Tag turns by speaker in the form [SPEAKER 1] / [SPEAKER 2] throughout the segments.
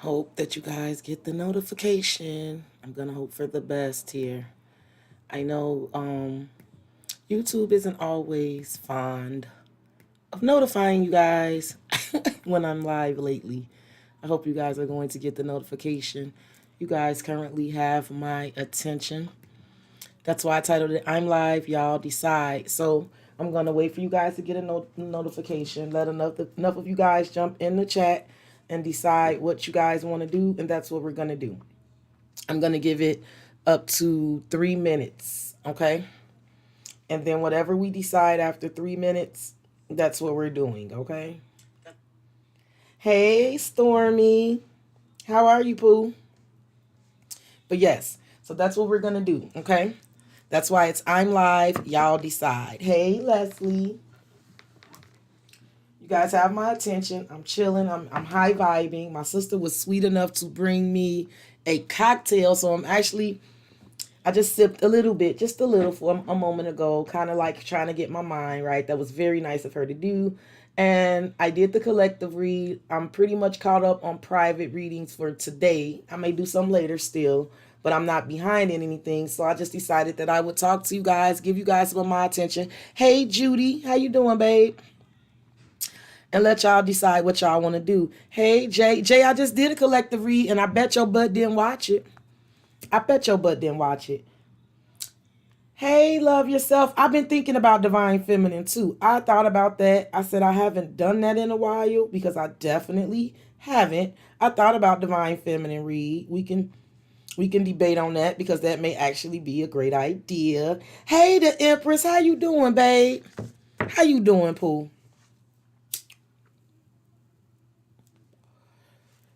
[SPEAKER 1] hope that you guys get the notification. I'm gonna hope for the best here. I know YouTube isn't always fond of notifying you guys when I'm live lately. I hope you guys are going to get the notification. You guys currently have my attention. That's why I titled it I'm Live, Y'all Decide. So I'm going to wait for you guys to get a notification. Let enough of you guys jump in the chat and decide what you guys want to do. And that's what we're going to do. I'm going to give it up to 3 minutes. Okay. And then whatever we decide after 3 minutes, that's what we're doing. Okay. Hey, Stormy. How are you, Pooh? But yes, so that's what we're going to do. Okay. That's why it's I'm Live, Y'all Decide. Hey, Leslie. You guys have my attention. I'm chilling. I'm high vibing. My sister was sweet enough to bring me a cocktail. So I just sipped a little bit, just a little for a moment ago, kind of like trying to get my mind right. That was very nice of her to do. And I did the collective read. I'm pretty much caught up on private readings for today. I may do some later still, but I'm not behind in anything. So I just decided that I would talk to you guys, give you guys some of my attention. Hey, Judy, how you doing, babe? And let y'all decide what y'all want to do. Hey, Jay, I just did a collective read, and I bet your butt didn't watch it. I bet your butt didn't watch it. Hey, love yourself. I've been thinking about Divine Feminine too. I thought about that. I said I haven't done that in a while because I definitely haven't. I thought about Divine Feminine read. We can debate on that because that may actually be a great idea. Hey, the Empress, how you doing, babe? How you doing, Pooh?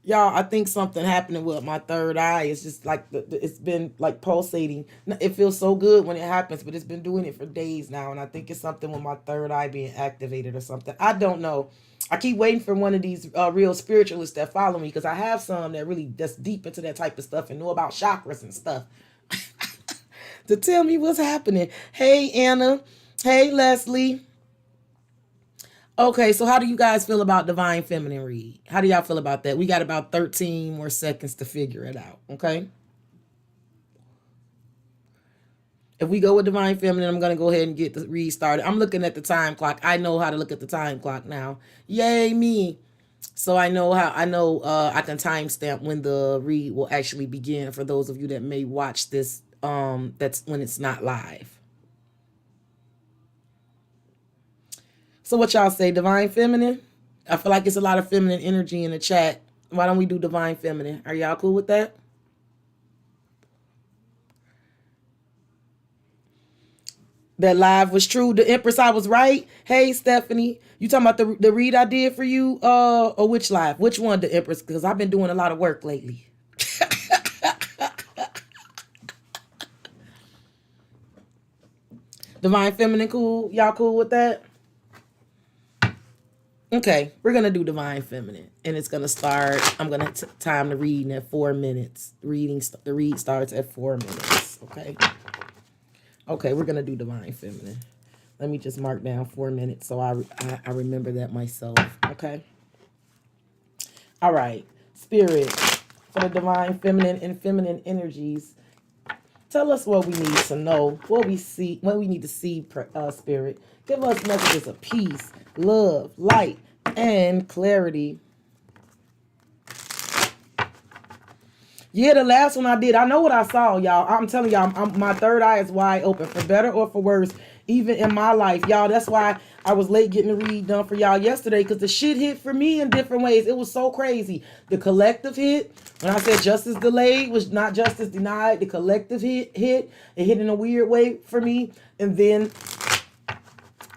[SPEAKER 1] Y'all, I think something happening with my third eye. It's just like it's been like pulsating. It feels so good when it happens, but it's been doing it for days now, and I think it's something with my third eye being activated or something. I don't know. I keep waiting for one of these real spiritualists that follow me because I have some that really that's deep into that type of stuff and know about chakras and stuff to tell me what's happening. Hey, Anna. Hey, Leslie. Okay, so how do you guys feel about Divine Feminine read? How do y'all feel about that? We got about 13 more seconds to figure it out, okay? If we go with Divine Feminine, I'm going to go ahead and get the read started. I'm looking at the time clock. I know how to look at the time clock now. Yay, me. So I know I can timestamp when the read will actually begin for those of you that may watch this that's when it's not live. So what y'all say, Divine Feminine? I feel like it's a lot of feminine energy in the chat. Why don't we do Divine Feminine? Are y'all cool with that? That live was true. The Empress, I was right. Hey, Stephanie. You talking about the read I did for you? Or which live? Which one, the Empress? Because I've been doing a lot of work lately. Divine Feminine, cool? Y'all cool with that? Okay, we're going to do Divine Feminine. And it's going to start, I'm going to time the reading at 4 minutes. The read starts at 4 minutes. Okay. Okay, we're going to do Divine Feminine. Let me just mark down 4 minutes so I remember that myself. Okay. All right. Spirit, for the Divine Feminine and feminine energies, tell us what we need to know, what we need to see, Spirit. Give us messages of peace, love, light, and clarity. Yeah, the last one I did, I know what I saw, y'all. I'm telling y'all, my third eye is wide open, for better or for worse, even in my life, y'all. That's why I was late getting the read done for y'all yesterday, because the shit hit for me in different ways. It was so crazy. The collective hit, when I said justice delayed was not justice denied, the collective hit. It hit in a weird way for me. And then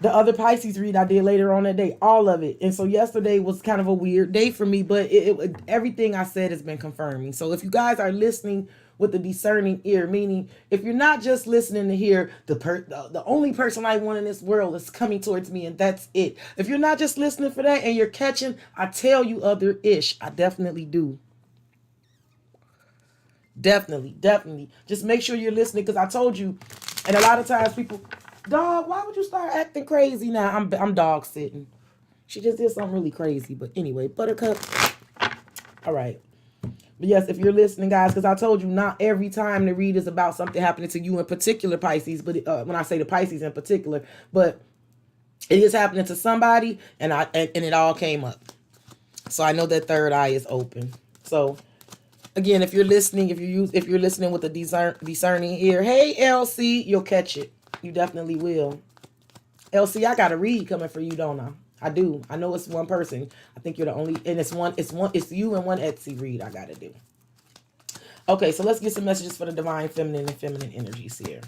[SPEAKER 1] the other Pisces read I did later on that day, all of it. And so yesterday was kind of a weird day for me, but everything I said has been confirming. So if you guys are listening with the discerning ear, meaning if you're not just listening to hear the only person I want in this world is coming towards me and that's it. If you're not just listening for that and you're catching, I tell you other ish. I definitely do. Definitely. Just make sure you're listening because I told you, and a lot of times people, dog, why would you start acting crazy now? I'm dog sitting. She just did something really crazy. But anyway, Buttercup. All right. But yes, if you're listening, guys, because I told you not every time the read is about something happening to you in particular, Pisces. But when I say the Pisces in particular, but it is happening to somebody, and it all came up. So I know that third eye is open. So again, if you're listening, if you're listening with a discerning ear, hey LC, you'll catch it. You definitely will. LC, I got a read coming for you, don't I? I do. I know it's one person. I think you're the only, and it's you and one Etsy read I gotta do. Okay, so let's get some messages for the divine feminine and feminine energies here.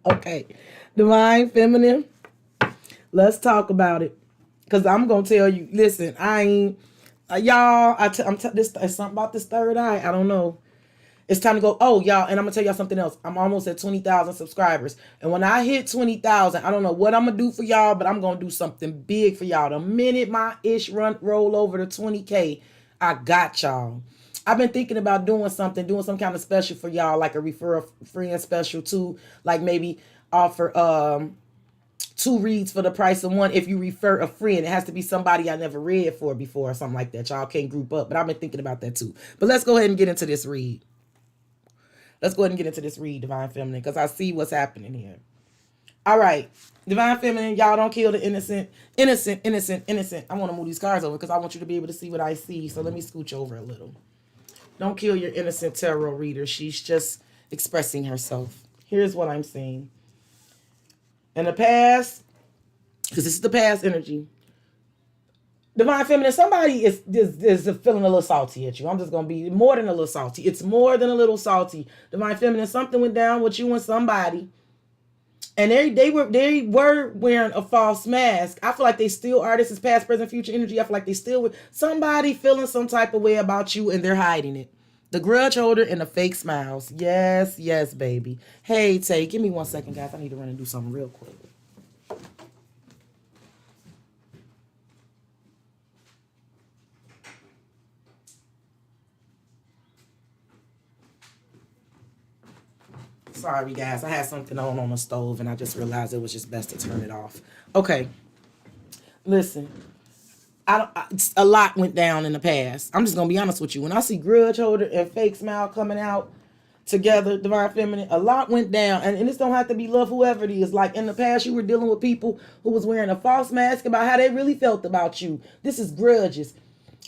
[SPEAKER 1] Okay, divine feminine, let's talk about it. Because I'm going to tell you, listen, I ain't, y'all, this it's something about this third eye. I don't know. It's time to go. Oh, y'all, and I'm going to tell y'all something else. I'm almost at 20,000 subscribers. And when I hit 20,000, I don't know what I'm going to do for y'all, but I'm going to do something big for y'all. The minute my roll over to 20K, I got y'all. I've been thinking about doing some kind of special for y'all, like a refer a friend special too, like maybe offer 2 reads for the price of 1 if you refer a friend. It has to be somebody I never read for before or something like that. Y'all can't group up, but I've been thinking about that too. But let's go ahead and get into this read. Let's go ahead and get into this read, divine feminine, because I see what's happening here. All right, divine feminine, y'all don't kill the innocent. I want to move these cards over because I want you to be able to see what I see. So let me scooch over a little. Don't kill your innocent tarot reader. She's just expressing herself. Here's what I'm saying. In the past, because this is the past energy, divine feminine, somebody is feeling a little salty at you. I'm just going to be more than a little salty. It's more than a little salty. Divine feminine, something went down with you and somebody. And they were wearing a false mask. I feel like they still are. This is past, present, future energy. I feel like they still with somebody feeling some type of way about you and they're hiding it. The grudge holder and the fake smiles. Yes, yes, baby. Hey, Tay, give me 1 second, guys. I need to run and do something real quick. Sorry, guys. I had something on the stove, and I just realized it was just best to turn it off. Okay. Listen. A lot went down in the past. I'm just going to be honest with you. When I see grudge holder and fake smile coming out together, divine feminine, a lot went down. And this don't have to be love, whoever it is. Like in the past, you were dealing with people who was wearing a false mask about how they really felt about you. This is grudges.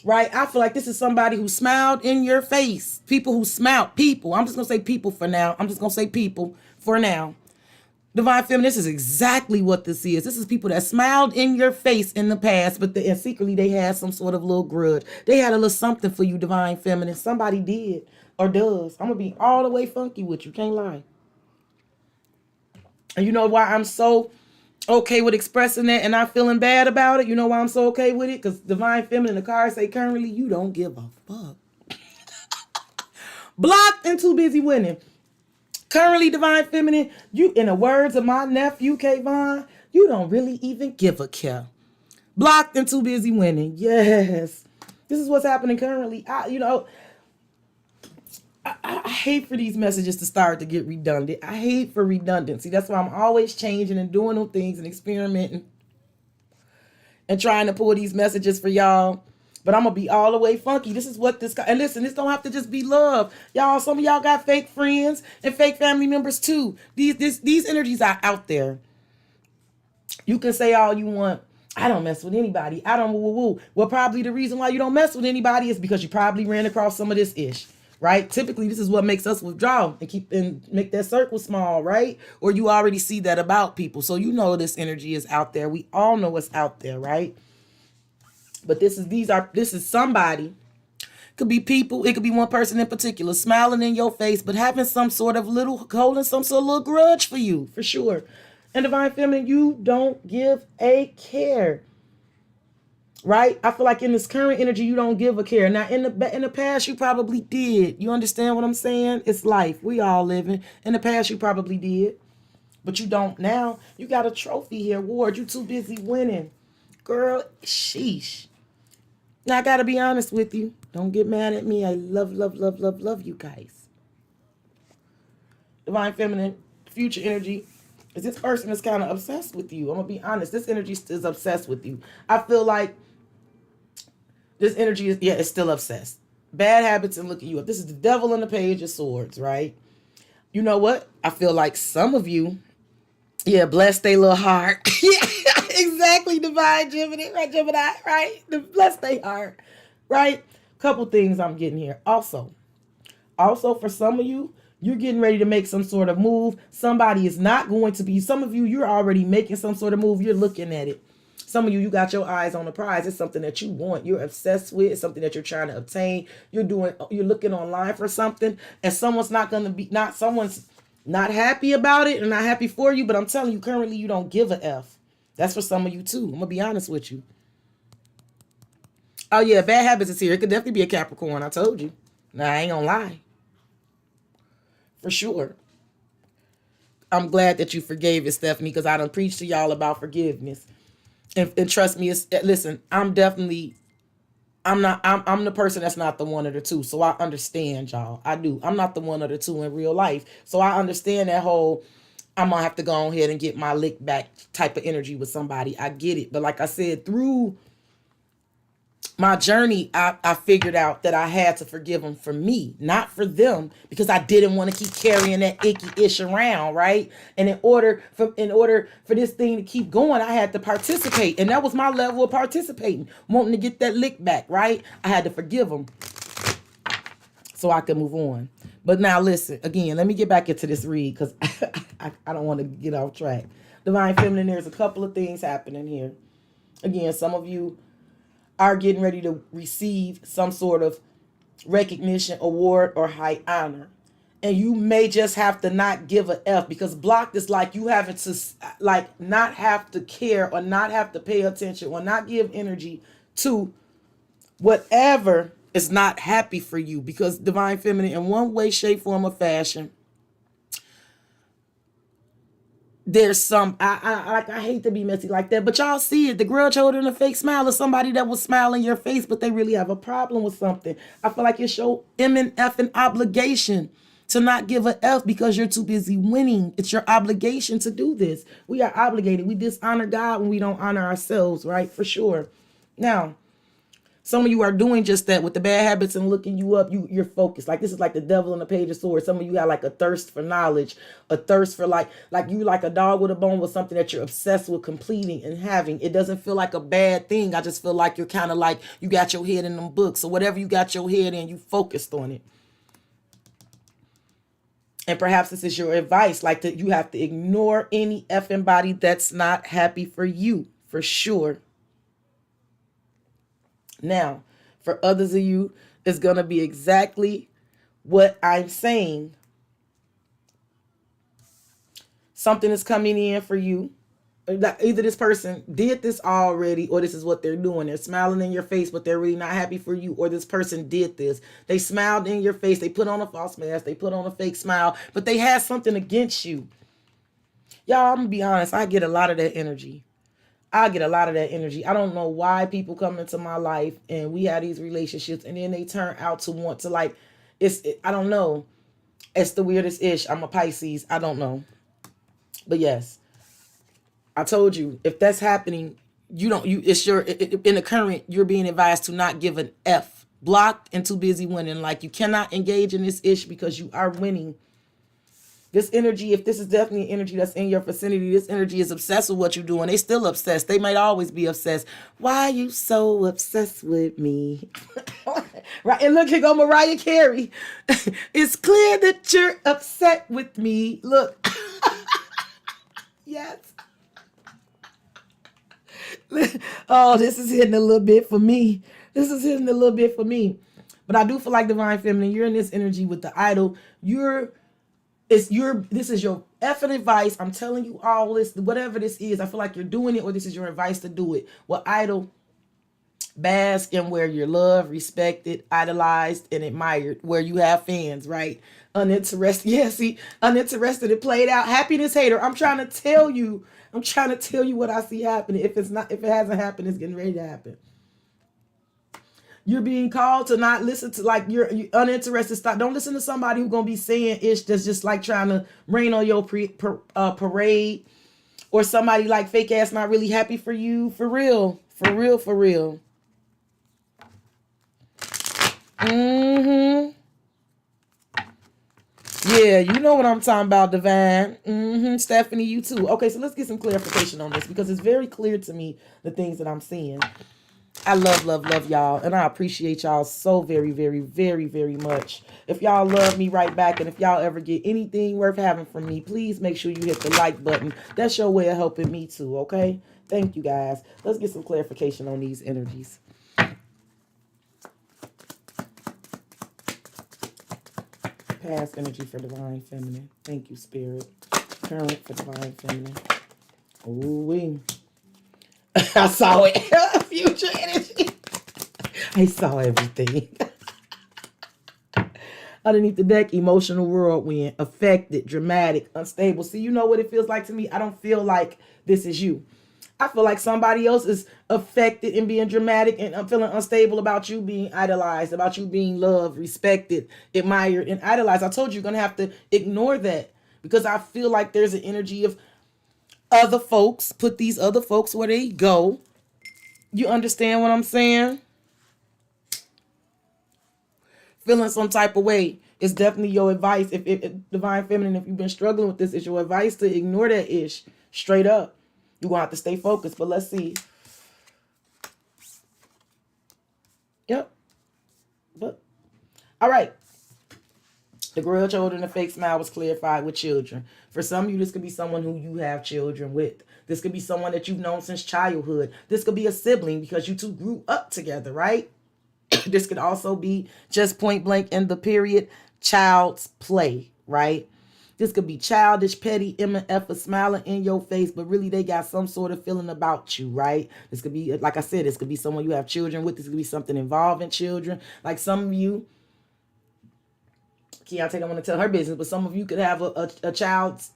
[SPEAKER 1] Right? I feel like this is somebody who smiled in your face. People who smiled. People. I'm just going to say people for now. I'm just going to say people for now. Divine feminine, this is exactly what this is. This is people that smiled in your face in the past, but and secretly they had some sort of little grudge. They had a little something for you, divine feminine. Somebody did or does. I'm going to be all the way funky with you. Can't lie. And you know why I'm so okay with expressing that and not feeling bad about it? You know why I'm so okay with it? Because divine feminine, the cards say currently you don't give a fuck. Blocked and too busy winning. Currently, divine feminine, you, in the words of my nephew, Kayvon, you don't really even give a care. Blocked and too busy winning. Yes. This is what's happening currently. I hate for these messages to start to get redundant. I hate for redundancy. That's why I'm always changing and doing new things and experimenting and trying to pull these messages for y'all. But I'm going to be all the way funky. This is what this guy... And listen, this don't have to just be love. Y'all, some of y'all got fake friends and fake family members too. These energies are out there. You can say all you want. I don't mess with anybody. I don't woo-woo-woo. Well, probably the reason why you don't mess with anybody is because you probably ran across some of this ish. Right? Typically, this is what makes us withdraw and make that circle small, right? Or you already see that about people. So you know this energy is out there. We all know it's out there, right? But this is somebody. Could be people. It could be one person in particular smiling in your face, but having some sort of holding some sort of little grudge for you, for sure. And divine feminine, you don't give a care. right? I feel like in this current energy, you don't give a care. Now, in the past, you probably did. You understand what I'm saying? It's life. We all living. In the past, you probably did, but you don't now. You got a trophy here, award. You too busy winning, girl. Sheesh. Now I gotta be honest with you. Don't get mad at me. I love, love, love, love, love you guys. Divine Feminine, future energy. Is this person is kind of obsessed with you? I'm gonna be honest. This energy is obsessed with you. I feel like this energy is, yeah, it's still obsessed. Bad habits and looking you up. This is the devil in the page of swords, right? You know what? I feel like some of you, yeah, bless their little heart. Yeah, exactly, divine Gemini, right? Gemini, right? Bless their heart, right? Couple things I'm getting here. Also for some of you, you're getting ready to make some sort of move. Somebody is not going to be, some of you, you're already making some sort of move. You're looking at it. Some of you, you got your eyes on the prize. It's something that you want. You're obsessed with. It's something that you're trying to obtain. You're looking online for something, and someone's not happy about it and not happy for you. But I'm telling you, currently, you don't give a F. That's for some of you too. I'm gonna be honest with you. Oh yeah, bad habits is here. It could definitely be a Capricorn. I told you. Nah, I ain't gonna lie. For sure. I'm glad that you forgave it, Stephanie, because I done preached to y'all about forgiveness. And trust me, listen, I'm the person that's not the one or the two. So I understand y'all. I do. I'm not the one or the two in real life. So I understand that whole I'm gonna have to go ahead and get my lick back type of energy with somebody. I get it. But like I said, through my journey, I figured out that I had to forgive them for me, not for them, because I didn't want to keep carrying that icky ish around, right? And in order for this thing to keep going, I had to participate, and that was my level of participating, wanting to get that lick back, right? I had to forgive them so I could move on. But now listen, again, let me get back into this read because I don't want to get off track. Divine Feminine, there's a couple of things happening here. Again, some of you are getting ready to receive some sort of recognition, award, or high honor. And you may just have to not give a F, because blocked is like you having to like not have to care or not have to pay attention or not give energy to whatever is not happy for you. Because Divine Feminine, in one way, shape, form, or fashion, there's some, I hate to be messy like that, but y'all see it. The grudge holding a fake smile is somebody that will smile in your face, but they really have a problem with something. I feel like it's your M and F an obligation to not give a F because you're too busy winning. It's your obligation to do this. We are obligated. We dishonor God when we don't honor ourselves, right? For sure. Now, some of you are doing just that with the bad habits and looking you up. You're focused. Like this is like the devil in the page of swords. Some of you have like a thirst for knowledge, a thirst for like you like a dog with a bone with something that you're obsessed with completing and having. It doesn't feel like a bad thing. I just feel like you're kind of like you got your head in them books. So whatever you got your head in, you focused on it. And perhaps this is your advice, like that you have to ignore any effing body that's not happy for you, for sure. Now, for others of you, it's going to be exactly what I'm saying. Something is coming in for you. Either this person did this already, or this is what they're doing. They're smiling in your face, but they're really not happy for you. Or this person did this. They smiled in your face. They put on a false mask. They put on a fake smile, but they had something against you. Y'all, I'm going to be honest. I get a lot of that energy. I don't know why people come into my life and we have these relationships and then they turn out to want to like, I don't know. It's the weirdest ish. I'm a Pisces. I don't know. But yes, I told you, if that's happening, in the current, you're being advised to not give an F. Blocked and too busy winning. Like you cannot engage in this ish because you are winning. This energy, if this is definitely an energy that's in your vicinity, this energy is obsessed with what you're doing. They still obsessed. They might always be obsessed. Why are you so obsessed with me? Right, and look, here go Mariah Carey. It's clear that you're upset with me. Look. Yes. Oh, this is hitting a little bit for me. But I do feel like Divine Feminine, you're in this energy with the idol. This is your effing advice. I'm telling you all this, whatever this is, I feel like you're doing it, or this is your advice to do it. Well, idol, Bask in where you're loved, respected, idolized, and admired, where you have fans, right? Uninterested. Yeah, see, uninterested and played out. Happiness hater. I'm trying to tell you. I'm trying to tell you what I see happening. If it hasn't happened, it's getting ready to happen. You're being called to not listen to, like, you're uninterested. Stop. Don't listen to somebody who's gonna be saying ish that's just like trying to rain on your parade, or somebody like fake ass not really happy for you. For real, for real, for real. Mm-hmm. Yeah, you know what I'm talking about, Divine. Mm-hmm. Stephanie, you too. Okay, so let's get some clarification on this, because it's very clear to me the things that I'm seeing. I love, love, love y'all, and I appreciate y'all so very, very, very, very much. If y'all love me right back, and if y'all ever get anything worth having from me, please make sure you hit the like button. That's your way of helping me too, okay? Thank you, guys. Let's get some clarification on these energies. Past energy for Divine Feminine. Thank you, Spirit. Current for Divine Feminine. Ooh-wee. I saw it. Future energy. I saw everything. Underneath the deck, emotional whirlwind, affected, dramatic, unstable. See, you know what it feels like to me? I don't feel like this is you. I feel like somebody else is affected and being dramatic, and I'm feeling unstable about you being idolized, about you being loved, respected, admired, and idolized. I told you you're going to have to ignore that, because I feel like there's an energy of other folks. Put these other folks where they go. You understand what I'm saying? Feeling some type of way. It's definitely your advice. If Divine Feminine, if you've been struggling with this, it's your advice to ignore that ish. Straight up. You're going to have to stay focused. But let's see. Yep. But all right. The grudge holder and the fake smile was clarified with children. For some of you, this could be someone who you have children with. This could be someone that you've known since childhood. This could be a sibling because you two grew up together, right? This could also be just point blank in the period, child's play, right? This could be childish, petty, MF, smiling in your face, but really they got some sort of feeling about you, right? This could be, like I said, this could be someone you have children with. This could be something involving children. Like some of you, Keontae don't want to tell her business, but some of you could have a child's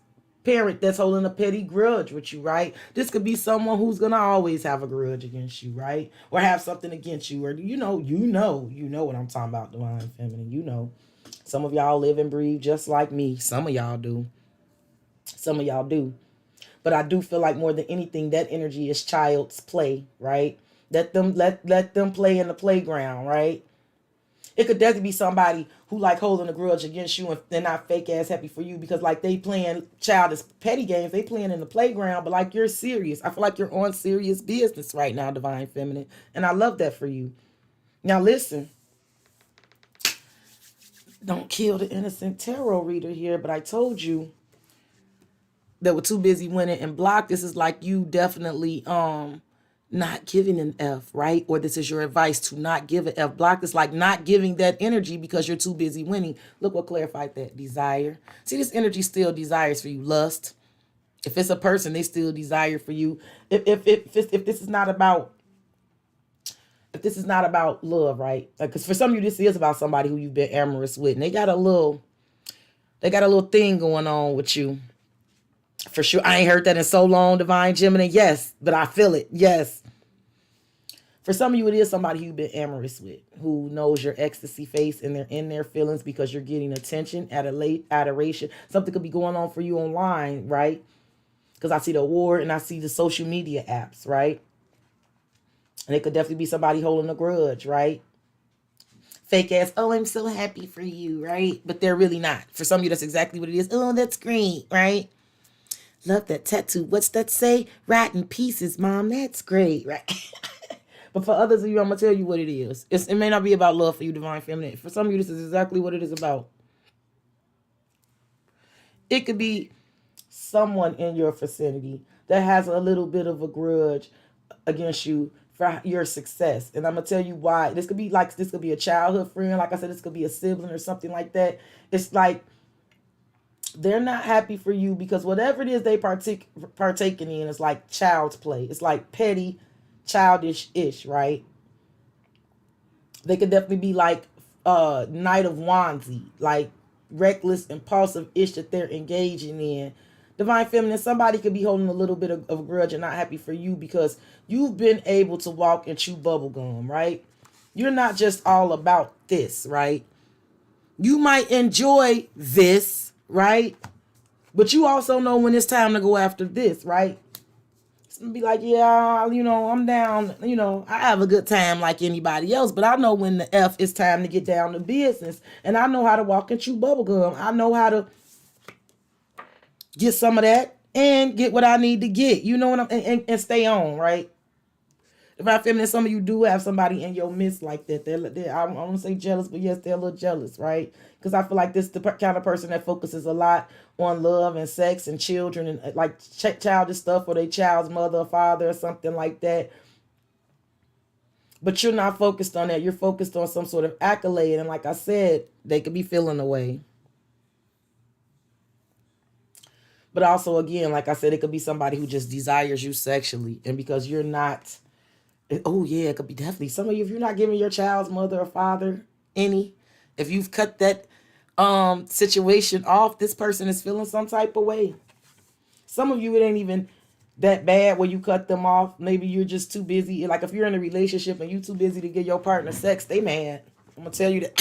[SPEAKER 1] parent that's holding a petty grudge with you, right? This could be someone who's gonna always have a grudge against you, right? Or have something against you, or you know what I'm talking about, Divine Feminine. You know. Some of y'all live and breathe just like me. Some of y'all do. Some of y'all do. But I do feel like more than anything, that energy is child's play, right? Let them play in the playground, right? It could definitely be somebody who like holding a grudge against you and they're not fake ass happy for you, because like they playing childish petty games. They playing in the playground, but like you're serious. I feel like you're on serious business right now, Divine Feminine. And I love that for you. Now listen. Don't kill the innocent tarot reader here, but I told you that we're too busy winning and block. This is like you definitely not giving an F, right? Or this is your advice to not give an F. Block is like not giving that energy because you're too busy winning. Look what clarified that. Desire. See, this energy still desires for you. Lust. If it's a person, they still desire for you. If this is not about, if this is not about love, right? Because for some of you, this is about somebody who you've been amorous with, and they got a little thing going on with you. For sure. I ain't heard that in so long, Divine Gemini. Yes, but I feel it. Yes. For some of you, it is somebody you've been amorous with, who knows your ecstasy face and they're in their feelings because you're getting attention, adoration. Something could be going on for you online, right? Because I see the award and I see the social media apps, right? And it could definitely be somebody holding a grudge, right? Fake ass, oh, I'm so happy for you, right? But they're really not. For some of you, that's exactly what it is. Oh, that's great, right? Love that tattoo. What's that say? Rotten pieces, Mom. That's great, right? But for others of you, I'm going to tell you what it is. It may not be about love for you, Divine Feminine. For some of you, this is exactly what it is about. It could be someone in your vicinity that has a little bit of a grudge against you for your success. And I'm going to tell you why. This could be a childhood friend. Like I said, this could be a sibling or something like that. It's like they're not happy for you because whatever it is they partaking in is like child's play. It's like petty, childish-ish, right? They could definitely be like Knight of Wandsy, like reckless, impulsive ish that they're engaging in. Divine Feminine, somebody could be holding a little bit of a grudge and not happy for you because you've been able to walk and chew bubble gum, right? You're not just all about this, right? You might enjoy this, right? But you also know when it's time to go after this, right? It's gonna be like, yeah, I'm down, I have a good time like anybody else, but I know when the F is time to get down to business. And I know how to walk and chew bubble gum. I know how to get some of that and get what I need to get. You know what and stay on, right? If I feminine, some of you do have somebody in your midst like that. I don't want to say jealous, but yes, they're a little jealous, right? Because I feel like this is the kind of person that focuses a lot on love and sex and children and like childish stuff for their child's mother or father or something like that. But you're not focused on that. You're focused on some sort of accolade. And like I said, they could be feeling away. But also, again, like I said, it could be somebody who just desires you sexually. And because you're not... Oh, yeah, it could be definitely. Some of you, if you're not giving your child's mother or father any, if you've cut that situation off, this person is feeling some type of way. Some of you, it ain't even that bad where you cut them off. Maybe you're just too busy. Like if you're in a relationship and you're too busy to give your partner sex, they mad. I'm going to tell you that.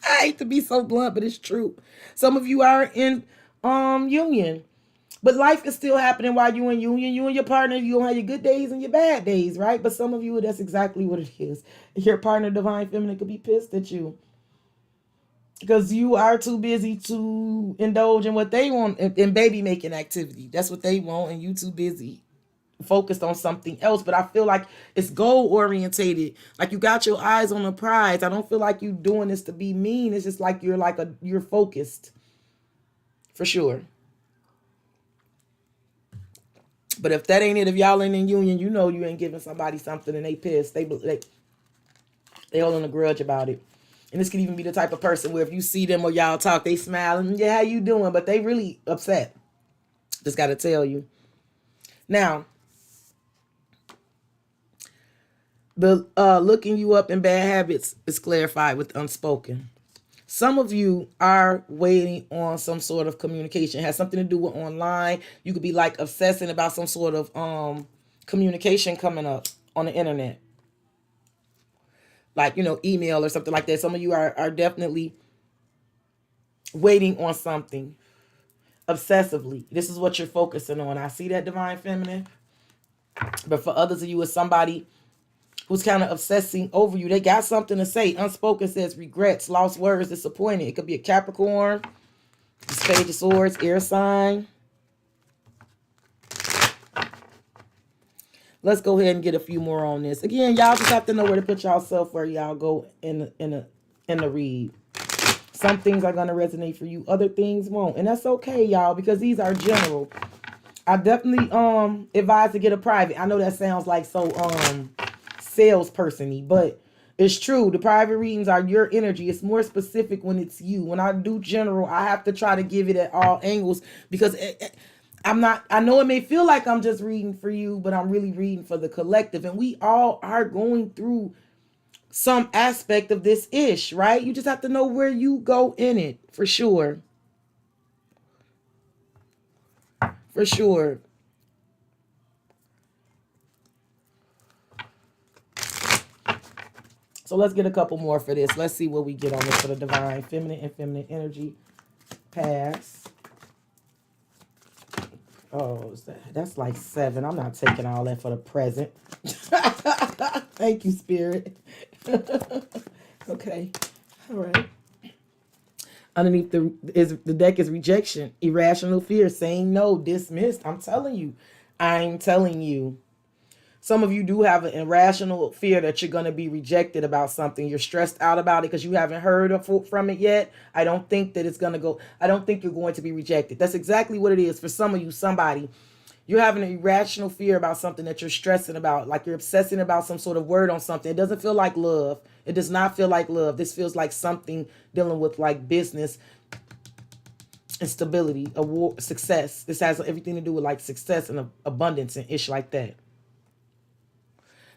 [SPEAKER 1] I hate to be so blunt, but it's true. Some of you are in union. But life is still happening while you're in union. You and your partner, you don't have your good days and your bad days, right? But some of you, that's exactly what it is. Your partner, Divine Feminine, could be pissed at you because you are too busy to indulge in what they want in baby making activity. That's what they want, and you too busy focused on something else. But I feel like it's goal orientated. Like you got your eyes on the prize. I don't feel like you doing this to be mean. It's just like you're focused for sure. But if that ain't it, if y'all ain't in union, you know you ain't giving somebody something and they pissed. They holding a grudge about it. And this could even be the type of person where if you see them or y'all talk, they smile and yeah, how you doing? But they really upset. Just got to tell you. Now, the looking you up in bad habits is clarified with unspoken. Some of you are waiting on some sort of communication. It has something to do with online. You could be like obsessing about some sort of communication coming up on the internet. Like, email or something like that. Some of you are definitely waiting on something obsessively. This is what you're focusing on. I see that, Divine Feminine. But for others of you, it's somebody who's kind of obsessing over you. They got something to say. Unspoken says regrets, lost words, disappointed. It could be a Capricorn, Page of Swords, air sign. Let's go ahead and get a few more on this. Again, y'all just have to know where to put yourself where y'all go in the read. Some things are going to resonate for you. Other things won't. And that's okay, y'all, because these are general. I definitely advise to get a private. I know that sounds like so salesperson-y, but it's true. The private readings are your energy. It's more specific when it's you. When I do general, I have to try to give it at all angles because I know it may feel like I'm just reading for you, but I'm really reading for the collective. And we all are going through some aspect of this ish, right? You just have to know where you go in it, for sure. For sure. So let's get a couple more for this. Let's see what we get on this for the Divine Feminine and Feminine Energy. Pass. Oh, that's like 7. I'm not taking all that for the present. Thank you, Spirit. Okay. All right. Underneath the deck is rejection, irrational fear, saying no, dismissed. I'm telling you. Some of you do have an irrational fear that you're going to be rejected about something. You're stressed out about it because you haven't heard from it yet. I don't think that it's going to go. I don't think you're going to be rejected. That's exactly what it is. For some of you, you're having an irrational fear about something that you're stressing about. Like you're obsessing about some sort of word on something. It doesn't feel like love. It does not feel like love. This feels like something dealing with like business and stability, success. This has everything to do with like success and abundance and ish like that.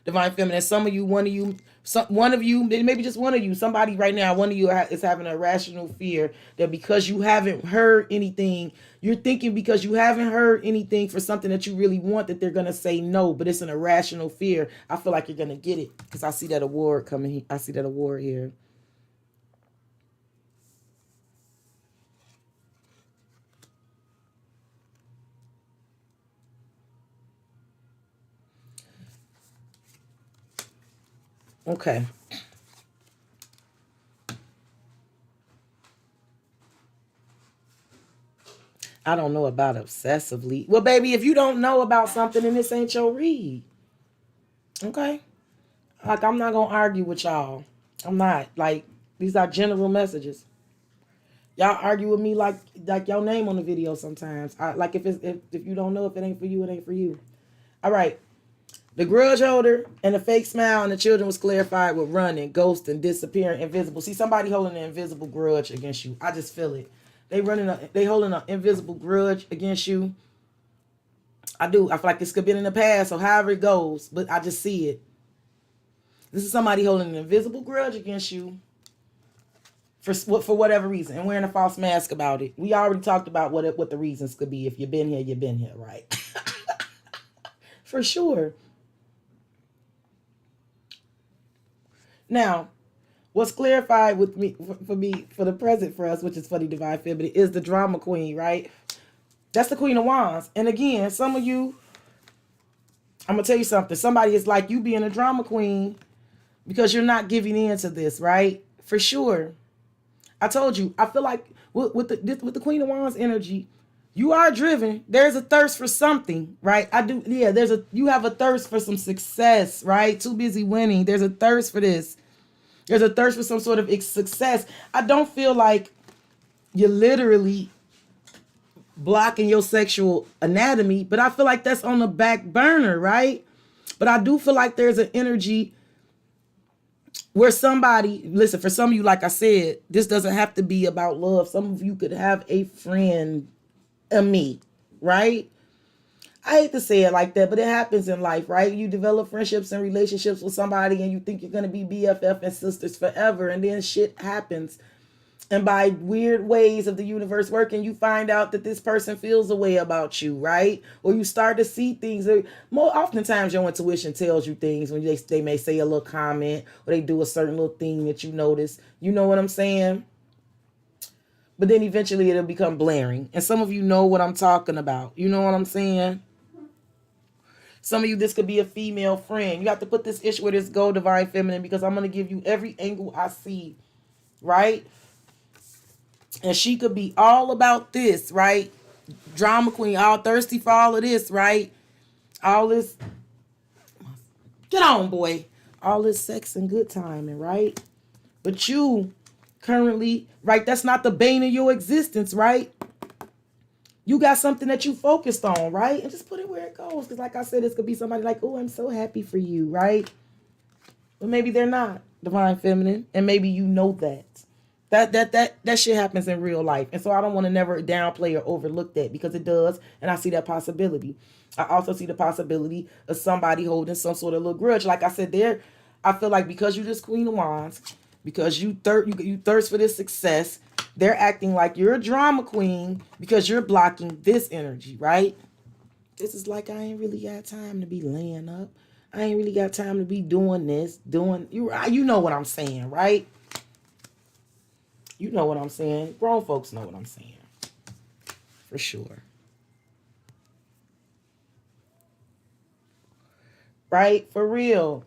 [SPEAKER 1] Divine Feminine. Some of you, one of you, maybe just one of you, somebody right now, one of you is having a irrational fear that because you haven't heard anything, you're thinking because you haven't heard anything for something that you really want that they're going to say no, but it's an irrational fear. I feel like you're going to get it because I see that award coming. I see that award here. Okay. I don't know about obsessively. Well, baby, if you don't know about something, then this ain't your read. Okay? Like, I'm not going to argue with y'all. I'm not. Like, these are general messages. Y'all argue with me like your name on the video sometimes. Like, if you don't know, if it ain't for you, it ain't for you. All right. The grudge holder and the fake smile and the children was clarified with running, ghosting, disappearing, invisible. See, somebody holding an invisible grudge against you. I just feel it. They holding an invisible grudge against you. I do. I feel like this could be in the past, so however it goes, but I just see it. This is somebody holding an invisible grudge against you for whatever reason and wearing a false mask about it. We already talked about what the reasons could be. If you've been here, right? For sure. Now, what's clarified with me for the present for us, which is for the Divine Feminine, is the drama queen, right? That's the Queen of Wands. And again, some of you, I'm going to tell you something. Somebody is like you being a drama queen because you're not giving in to this, right? For sure. I told you, I feel like with the Queen of Wands energy, you are driven. There's a thirst for something, right? I do. Yeah, you have a thirst for some success, right? Too busy winning. There's a thirst for this. There's a thirst for some sort of success. I don't feel like you're literally blocking your sexual anatomy, but I feel like that's on the back burner, right? But I do feel like there's an energy where somebody, listen, for some of you, like I said, this doesn't have to be about love. Some of you could have a friend, me, right? I hate to say it like that, but it happens in life, right? You develop friendships and relationships with somebody and you think you're going to be BFF and sisters forever, and then shit happens. And by weird ways of the universe working, you find out that this person feels a way about you, right? Or you start to see things. More oftentimes, your intuition tells you things when they may say a little comment or they do a certain little thing that you notice. You know what I'm saying? But then eventually it'll become blaring. And some of you know what I'm talking about. You know what I'm saying? Some of you, this could be a female friend. You have to put this issue with this gold Divine Feminine because I'm going to give you every angle I see, right? And she could be all about this, right? Drama queen, all thirsty for all of this, right? All this, get on, boy. All this sex and good timing, right? But you currently, right, that's not the bane of your existence, right? You got something that you focused on, right? And just put it where it goes. Because like I said, this could be somebody like, oh, I'm so happy for you, right? But maybe they're not Divine Feminine. And maybe you know that. That shit happens in real life. And so I don't want to never downplay or overlook that because it does. And I see that possibility. I also see the possibility of somebody holding some sort of little grudge. Like I said there, I feel like because you just Queen of Wands, because you thirst for this success, they're acting like you're a drama queen because you're blocking this energy, right? This is like, I ain't really got time to be laying up. I ain't really got time to be doing this, you know what I'm saying, right? You know what I'm saying. Grown folks know what I'm saying. For sure. Right? For real.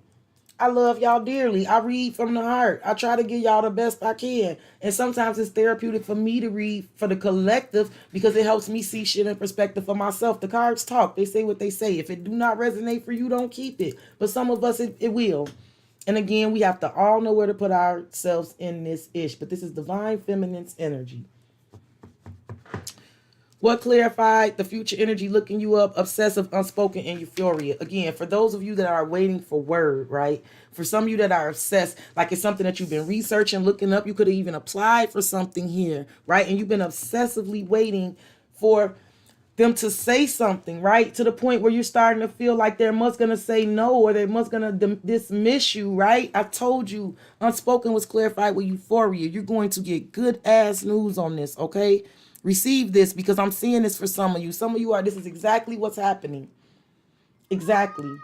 [SPEAKER 1] I love y'all dearly. I read from the heart. I try to give y'all the best I can. And sometimes it's therapeutic for me to read for the collective because it helps me see shit in perspective for myself. The cards talk. They say what they say. If it do not resonate for you, don't keep it. But some of us, it will. And again, we have to all know where to put ourselves in this ish. But this is Divine Feminine's energy. What clarified the future energy looking you up, obsessive, unspoken, and euphoria. Again, for those of you that are waiting for word, right? For some of you that are obsessed, like it's something that you've been researching, looking up. You could have even applied for something here, right? And you've been obsessively waiting for them to say something, right? To the point where you're starting to feel like they're must gonna say no, or they must gonna dismiss you, right? I told you, unspoken was clarified with euphoria. You're going to get good ass news on this, okay? Receive this, because I'm seeing this for some of you. Some of you are, this is exactly what's happening. Exactly.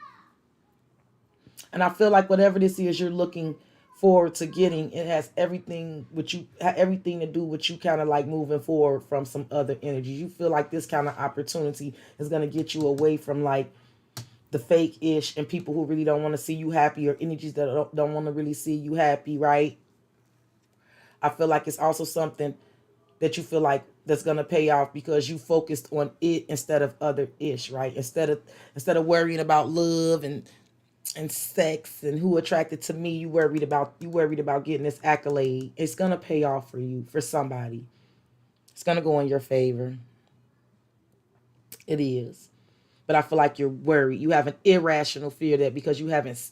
[SPEAKER 1] And I feel like whatever this is you're looking forward to getting, it has everything with you, everything to do with you kind of like moving forward from some other energies. You feel like this kind of opportunity is going to get you away from like the fake ish and people who really don't want to see you happy, or energies that don't want to really see you happy, right? I feel like it's also something that you feel like that's gonna pay off because you focused on it instead of other ish, right? Instead of worrying about love and sex and who attracted to me, you worried about getting this accolade. It's gonna pay off for you, for somebody. It's gonna go in your favor. It is. But I feel like you're worried. You have an irrational fear that because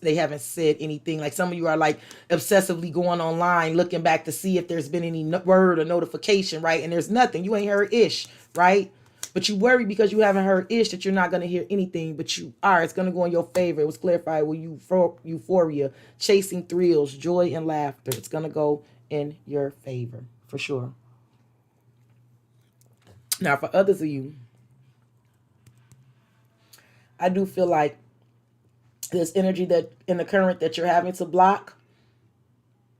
[SPEAKER 1] they haven't said anything. Like some of you are like obsessively going online looking back to see if there's been any word or notification, right? And there's nothing. You ain't heard ish, right? But you worry because you haven't heard ish that you're not going to hear anything, but you are. It's going to go in your favor. It was clarified with euphoria, chasing thrills, joy, and laughter. It's going to go in your favor for sure. Now, for others of you, I do feel like there's energy that in the current that you're having to block.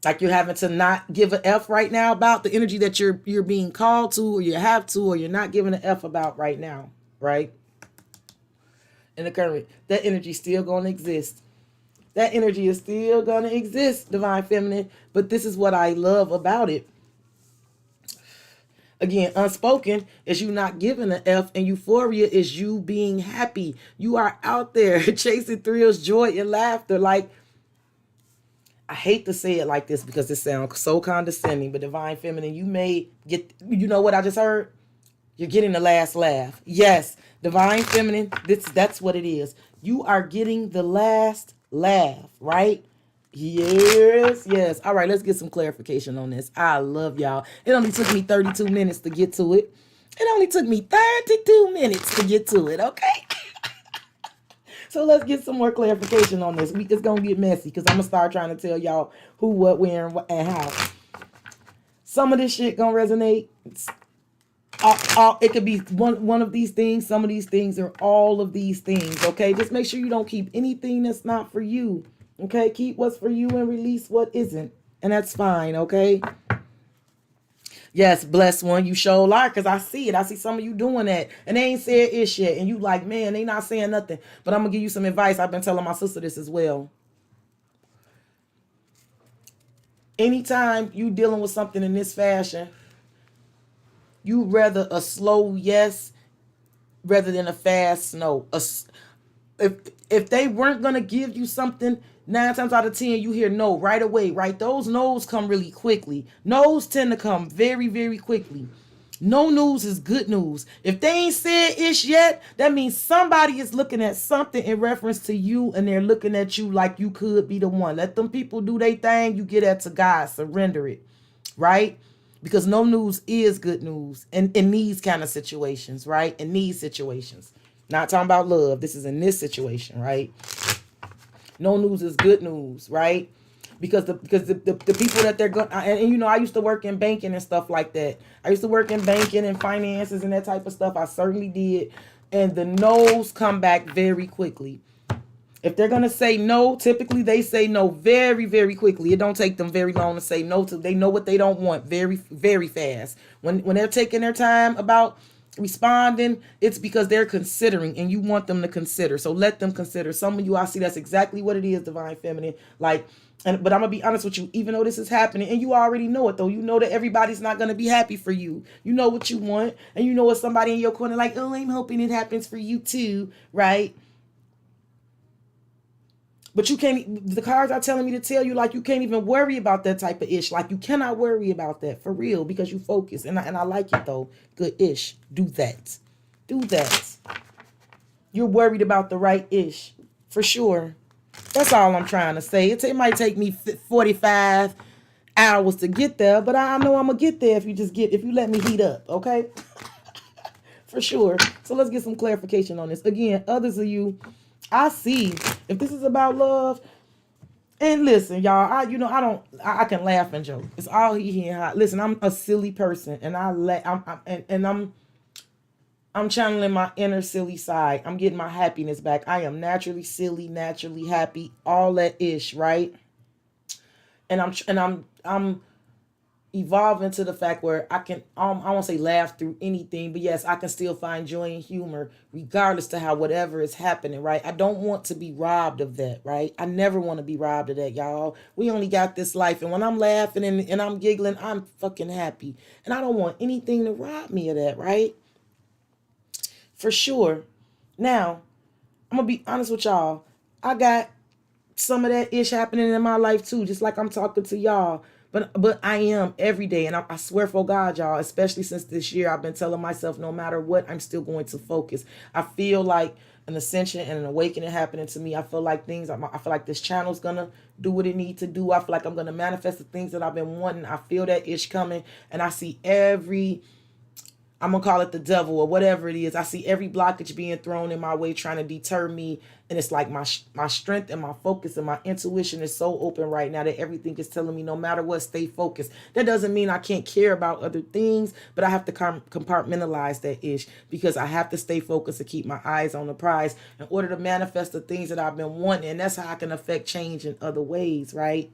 [SPEAKER 1] Like you're having to not give an F right now about the energy that you're being called to, or you have to, or you're not giving an F about right now, right? In the current, that energy still gonna exist. That energy is still gonna exist, divine feminine. But this is what I love about it. Again, unspoken is you not giving an F, and euphoria is you being happy. You are out there chasing thrills, joy, and laughter. Like, I hate to say it like this because it sounds so condescending, but divine feminine, you may get, you know what I just heard? You're getting the last laugh. Yes, divine feminine, that's what it is. You are getting the last laugh, right? Yes, yes. All right, let's get some clarification on this. I love y'all. It only took me 32 minutes to get to it. It only took me 32 minutes to get to it, okay? So let's get some more clarification on this. It's going to get messy because I'm going to start trying to tell y'all who, what, where, and how. Some of this shit going to resonate. It could be one of these things. Some of these things are all of these things, okay? Just make sure you don't keep anything that's not for you, okay? Keep what's for you and release what isn't. And that's fine, okay? Yes, blessed one, you show are, because I see it. I see some of you doing that. And they ain't said ish yet. And you like, man, they not saying nothing. But I'm going to give you some advice. I've been telling my sister this as well. Anytime you dealing with something in this fashion, you rather a slow yes rather than a fast no. If they weren't going to give you something, 9 times out of 10, you hear no right away, right? Those no's come really quickly. No's tend to come very, very quickly. No news is good news. If they ain't said ish yet, that means somebody is looking at something in reference to you, and they're looking at you like you could be the one. Let them people do their thing. You get that to God. Surrender it, right? Because no news is good news in these kind of situations, right? In these situations. Not talking about love. This is in this situation, right? No news is good news, right? Because the people that they're going, and you know, I used to work in banking and stuff like that. I used to work in banking and finances and that type of stuff. I certainly did. And the no's come back very quickly. If they're going to say no, typically they say no very, very quickly. It don't take them very long to say no to. They know what they don't want very, very fast. When they're taking their time about responding, it's because they're considering, and you want them to consider. So let them consider. Some of you, I see that's exactly what it is, divine feminine. Like, but I'm gonna be honest with you, even though this is happening, and you already know it though, you know that everybody's not gonna be happy for you. You know what you want, and you know what somebody in your corner like, oh, I'm hoping it happens for you too, right? But you can't, the cards are telling me to tell you, like, you can't even worry about that type of ish. Like, you cannot worry about that for real because you focus. And I like it, though. Good ish. Do that. Do that. You're worried about the right ish. For sure. That's all I'm trying to say. It might take me 45 hours to get there, but I know I'm going to get there if you let me heat up, okay? for sure. So let's get some clarification on this. Again, others of you, I see if this is about love. And listen, y'all, I can laugh and joke. It's all he and hot. Listen, I'm a silly person, and I'm channeling my inner silly side. I'm getting my happiness back. I am naturally silly, naturally happy, all that ish, right? And I'm evolving to the fact where I can, I won't say laugh through anything, but yes, I can still find joy and humor regardless to how whatever is happening, right? I don't want to be robbed of that, right? I never want to be robbed of that, y'all. We only got this life, and when I'm laughing and I'm giggling, I'm fucking happy. And I don't want anything to rob me of that, right? For sure. Now, I'm going to be honest with y'all. I got some of that ish happening in my life too, just like I'm talking to y'all. But I am every day, and I swear for God, y'all, especially since this year, I've been telling myself no matter what, I'm still going to focus. I feel like an ascension and an awakening happening to me. I feel like I feel like this channel's gonna do what it needs to do. I feel like I'm gonna manifest the things that I've been wanting. I feel that ish coming, and I see I'm going to call it the devil or whatever it is. I see every blockage being thrown in my way trying to deter me. And it's like my strength and my focus and my intuition is so open right now that everything is telling me no matter what, stay focused. That doesn't mean I can't care about other things, but I have to compartmentalize that ish because I have to stay focused and keep my eyes on the prize in order to manifest the things that I've been wanting. And that's how I can affect change in other ways, right?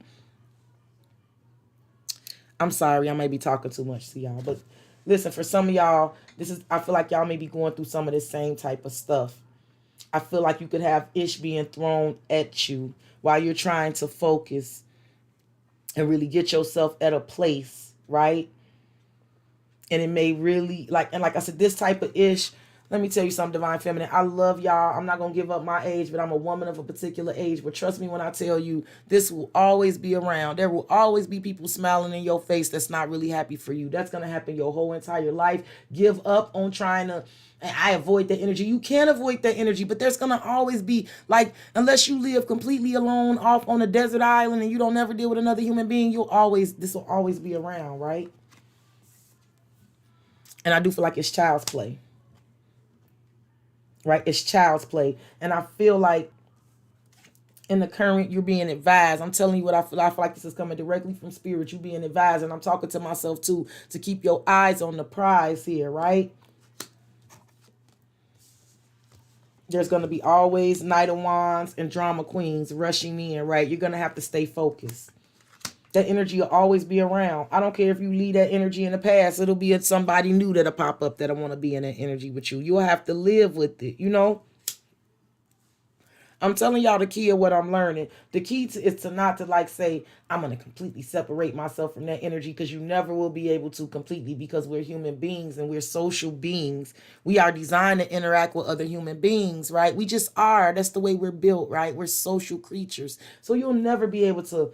[SPEAKER 1] I'm sorry, I may be talking too much to y'all, but listen, for some of y'all, I feel like y'all may be going through some of this same type of stuff. I feel like you could have ish being thrown at you while you're trying to focus and really get yourself at a place, right? And it may really, like I said, this type of ish, let me tell you something, Divine Feminine. I love y'all. I'm not going to give up my age, but I'm a woman of a particular age. But trust me when I tell you, this will always be around. There will always be people smiling in your face that's not really happy for you. That's going to happen your whole entire life. Give up on trying to, I avoid that energy. You can't avoid that energy, but there's going to always be, like, unless you live completely alone off on a desert island and you don't ever deal with another human being, this will always be around, right? And I do feel like it's child's play. Right? It's child's play. And I feel like in the current, you're being advised. I'm telling you what I feel. I feel like this is coming directly from spirit. You being advised. And I'm talking to myself too, to keep your eyes on the prize here, right? There's going to be always Knight of Wands and drama queens rushing in, right? You're going to have to stay focused. That energy will always be around. I don't care if you leave that energy in the past. It'll be somebody new that'll pop up that'll want to be in that energy with you. You'll have to live with it, you know? I'm telling y'all the key of what I'm learning. The key is to not to like say, I'm going to completely separate myself from that energy, because you never will be able to completely, because we're human beings and we're social beings. We are designed to interact with other human beings, right? We just are. That's the way we're built, right? We're social creatures. So you'll never be able to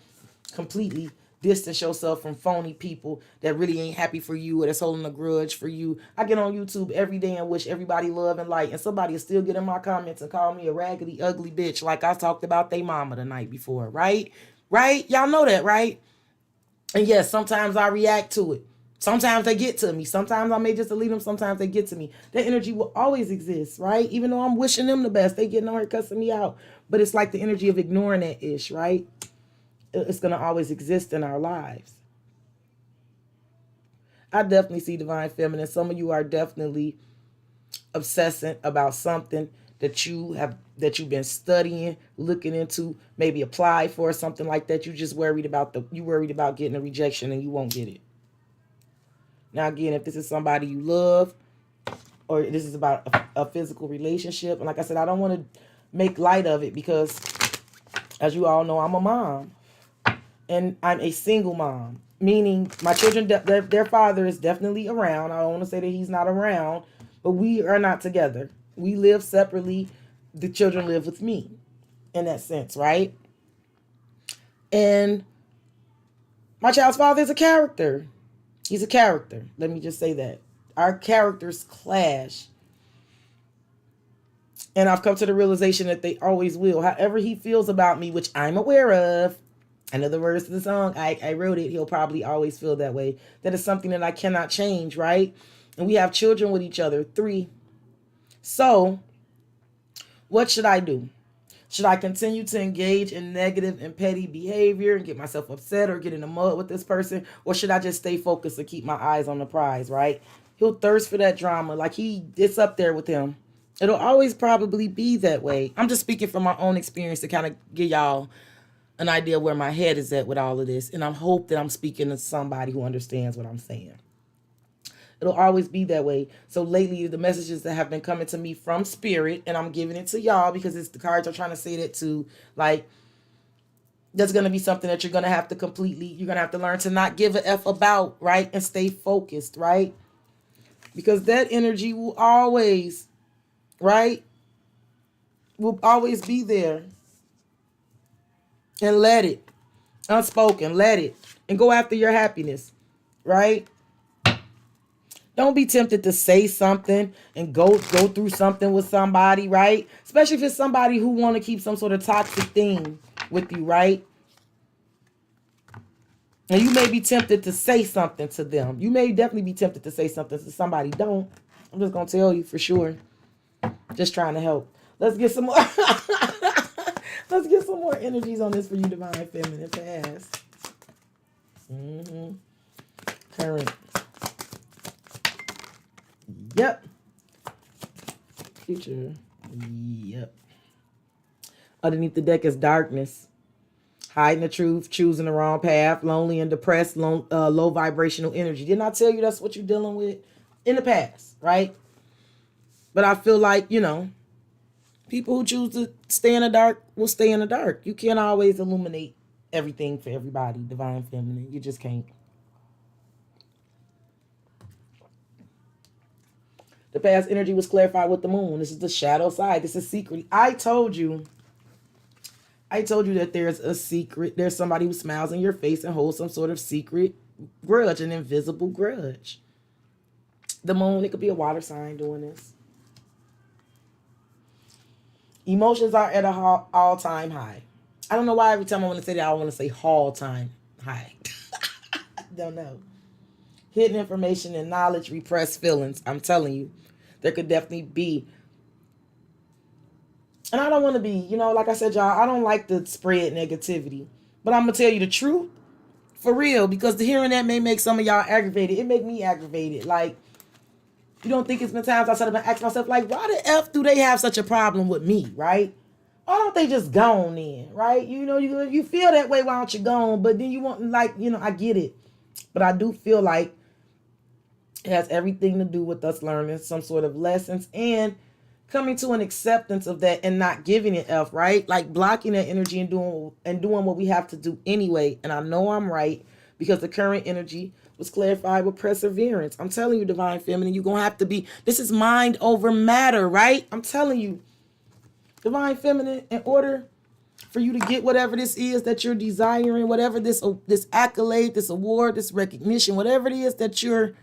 [SPEAKER 1] completely distance yourself from phony people that really ain't happy for you or that's holding a grudge for you. I get on YouTube every day and wish everybody love and light, and somebody will still get in my comments and call me a raggedy ugly bitch like I talked about they mama the night before, right? Y'all know that, right? And yes, sometimes I react to it. Sometimes they get to me. Sometimes I may just delete them. Sometimes they get to me. That energy will always exist, right? Even though I'm wishing them the best, they getting on here cussing me out. But it's like the energy of ignoring that ish, right? It's going to always exist in our lives. I definitely see Divine Feminine. Some of you are definitely obsessing about something that you've been studying, looking into, maybe apply for something like that. You just worried about getting a rejection and you won't get it. Now again, if this is somebody you love, or this is about a physical relationship, and like I said, I don't want to make light of it because, as you all know, I'm a mom. And I'm a single mom, meaning my children, their father is definitely around. I don't want to say that he's not around, but we are not together. We live separately. The children live with me in that sense, right? And my child's father is a character. He's a character. Let me just say that. Our characters clash. And I've come to the realization that they always will. However he feels about me, which I'm aware of, I know the words to the song. I wrote it. He'll probably always feel that way. That is something that I cannot change, right? And we have children with each other, 3. So, what should I do? Should I continue to engage in negative and petty behavior and get myself upset or get in the mud with this person? Or should I just stay focused and keep my eyes on the prize, right? He'll thirst for that drama. Like it's up there with him. It'll always probably be that way. I'm just speaking from my own experience to kind of give y'all an idea where my head is at with all of this. And I hope that I'm speaking to somebody who understands what I'm saying. It'll always be that way. So lately, the messages that have been coming to me from spirit, and I'm giving it to y'all because it's the cards are trying to say that too. Like, there's going to be something that you're going to have to you're going to have to learn to not give a F about, right? And stay focused, right? Because that energy will always, right? Will always be there. And let it. Unspoken, let it. And go after your happiness, right? Don't be tempted to say something and go through something with somebody, right? Especially if it's somebody who want to keep some sort of toxic thing with you, right? And you may be tempted to say something to them. You may definitely be tempted to say something to somebody. Don't. I'm just going to tell you for sure. Just trying to help. Let's get some more. Let's get some more energies on this for you, Divine Feminine. Past. Current. Yep. Future. Yep. Underneath the deck is darkness. Hiding the truth, choosing the wrong path, lonely and depressed, low vibrational energy. Didn't I tell you that's what you're dealing with in the past, right? But I feel like, people who choose to stay in the dark will stay in the dark. You can't always illuminate everything for everybody, Divine Feminine. You just can't. The past energy was clarified with the moon. This is the shadow side. This is secret. I told you that there's a secret. There's somebody who smiles in your face and holds some sort of secret grudge, an invisible grudge. The moon, it could be a water sign doing this. Emotions are at an all-time high. I don't know why every time I want to say that, I want to say all-time high. Don't know. Hidden information and knowledge, repressed feelings. I'm telling you, there could definitely be. And I don't want to be, like I said, y'all, I don't like to spread negativity. But I'm going to tell you the truth. For real. Because the hearing that may make some of y'all aggravated. It make me aggravated. Like, you don't think it's been times I sat up and asked myself, like, why the F do they have such a problem with me, right? Why don't they just go on in, right? You feel that way, why don't you go on? But then you want, like, I get it. But I do feel like it has everything to do with us learning some sort of lessons and coming to an acceptance of that and not giving it F, right? Like blocking that energy and doing what we have to do anyway. And I know I'm right because the current energy was clarified with perseverance. I'm telling you, Divine Feminine, you're going to have to be, this is mind over matter, right? I'm telling you, Divine Feminine, in order for you to get whatever this is that you're desiring, whatever this accolade, this award, this recognition, whatever it is that you're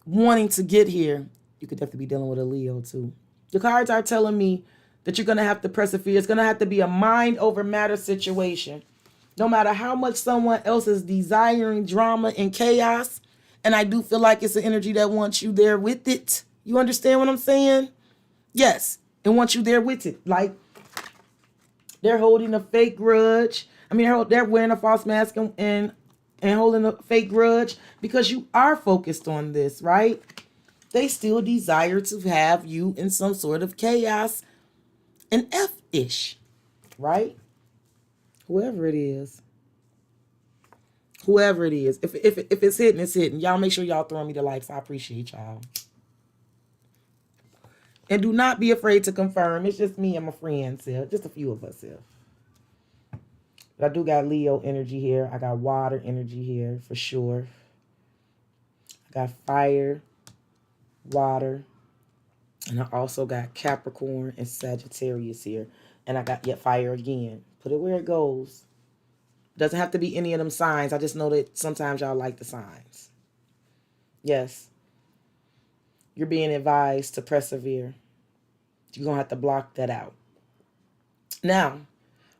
[SPEAKER 1] wanting to get here, you could definitely be dealing with a Leo too. The cards are telling me that you're going to have to persevere. It's going to have to be a mind over matter situation. No matter how much someone else is desiring drama and chaos, and I do feel like it's an energy that wants you there with it. You understand what I'm saying? Yes, it wants you there with it. Like, they're holding a fake grudge. I mean, they're wearing a false mask and holding a fake grudge because you are focused on this, right? They still desire to have you in some sort of chaos and F-ish, right? Whoever it is. If it's hitting, it's hitting. Y'all make sure y'all throw me the likes. I appreciate y'all. And do not be afraid to confirm. It's just me and my friends here. Just a few of us here. But I do got Leo energy here. I got water energy here for sure. I got fire, water. And I also got Capricorn and Sagittarius here. And I got yet fire again. Put it where it goes. Doesn't have to be any of them signs. I just know that sometimes y'all like the signs. Yes. You're being advised to persevere. You're going to have to block that out. Now,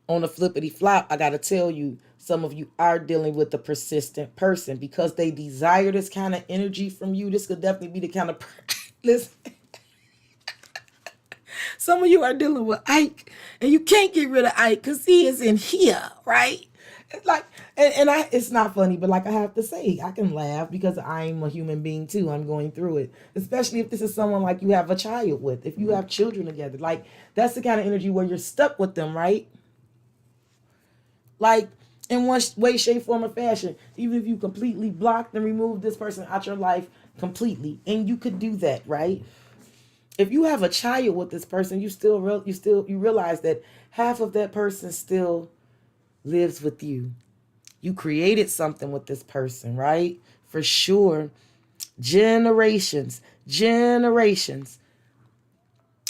[SPEAKER 1] on the flippity flop, I got to tell you, some of you are dealing with a persistent person because they desire this kind of energy from you. This could definitely be the kind of listen. Some of you are dealing with Ike, and you can't get rid of Ike because he is in here, right? It's like, it's not funny, but like I have to say, I can laugh because I'm a human being too. I'm going through it, especially if this is someone like you have a child with, if you have children together. Like, that's the kind of energy where you're stuck with them, right? Like, in one way, shape, form, or fashion, even if you completely blocked and removed this person out your life completely, and you could do that, right? If you have a child with this person, you realize that half of that person still lives with you. You created something with this person, right? For sure. Generations.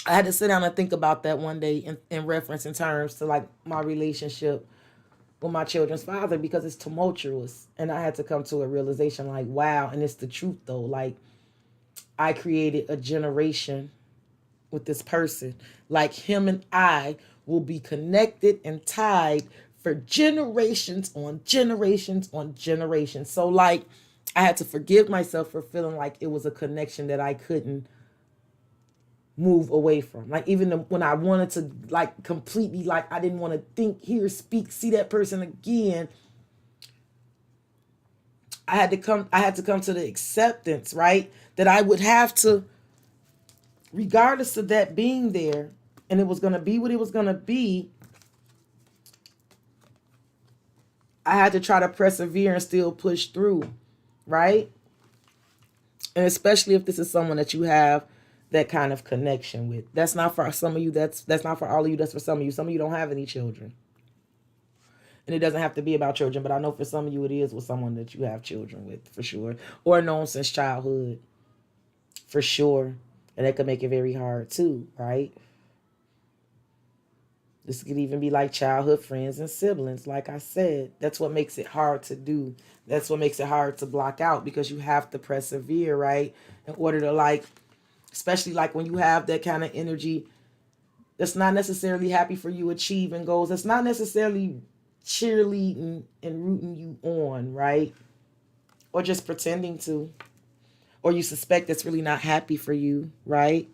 [SPEAKER 1] I had to sit down and think about that one day in reference in terms to like my relationship with my children's father, because it's tumultuous. And I had to come to a realization like, wow, and it's the truth though. Like, I created a generation with this person. Like, him and I will be connected and tied for generations on generations on generations. So like, I had to forgive myself for feeling like it was a connection that I couldn't move away from. Like, even when I wanted to like completely, like, I didn't want to think, hear, speak, see that person again. I had to come to the acceptance, right? That I would have to, regardless of that being there, and it was going to be what it was going to be, I had to try to persevere and still push through, right? And especially if this is someone that you have that kind of connection with. That's not for some of you. That's not for all of you. That's for some of you. Some of you don't have any children. And it doesn't have to be about children, but I know for some of you it is with someone that you have children with, for sure. Or known since childhood, for sure. And that could make it very hard too, right? This could even be like childhood friends and siblings. Like I said, that's what makes it hard to do. That's what makes it hard to block out, because you have to persevere, right? In order to, like, especially like when you have that kind of energy that's not necessarily happy for you achieving goals, that's not necessarily cheerleading and rooting you on, right? Or just pretending to. Or you suspect that's really not happy for you, right?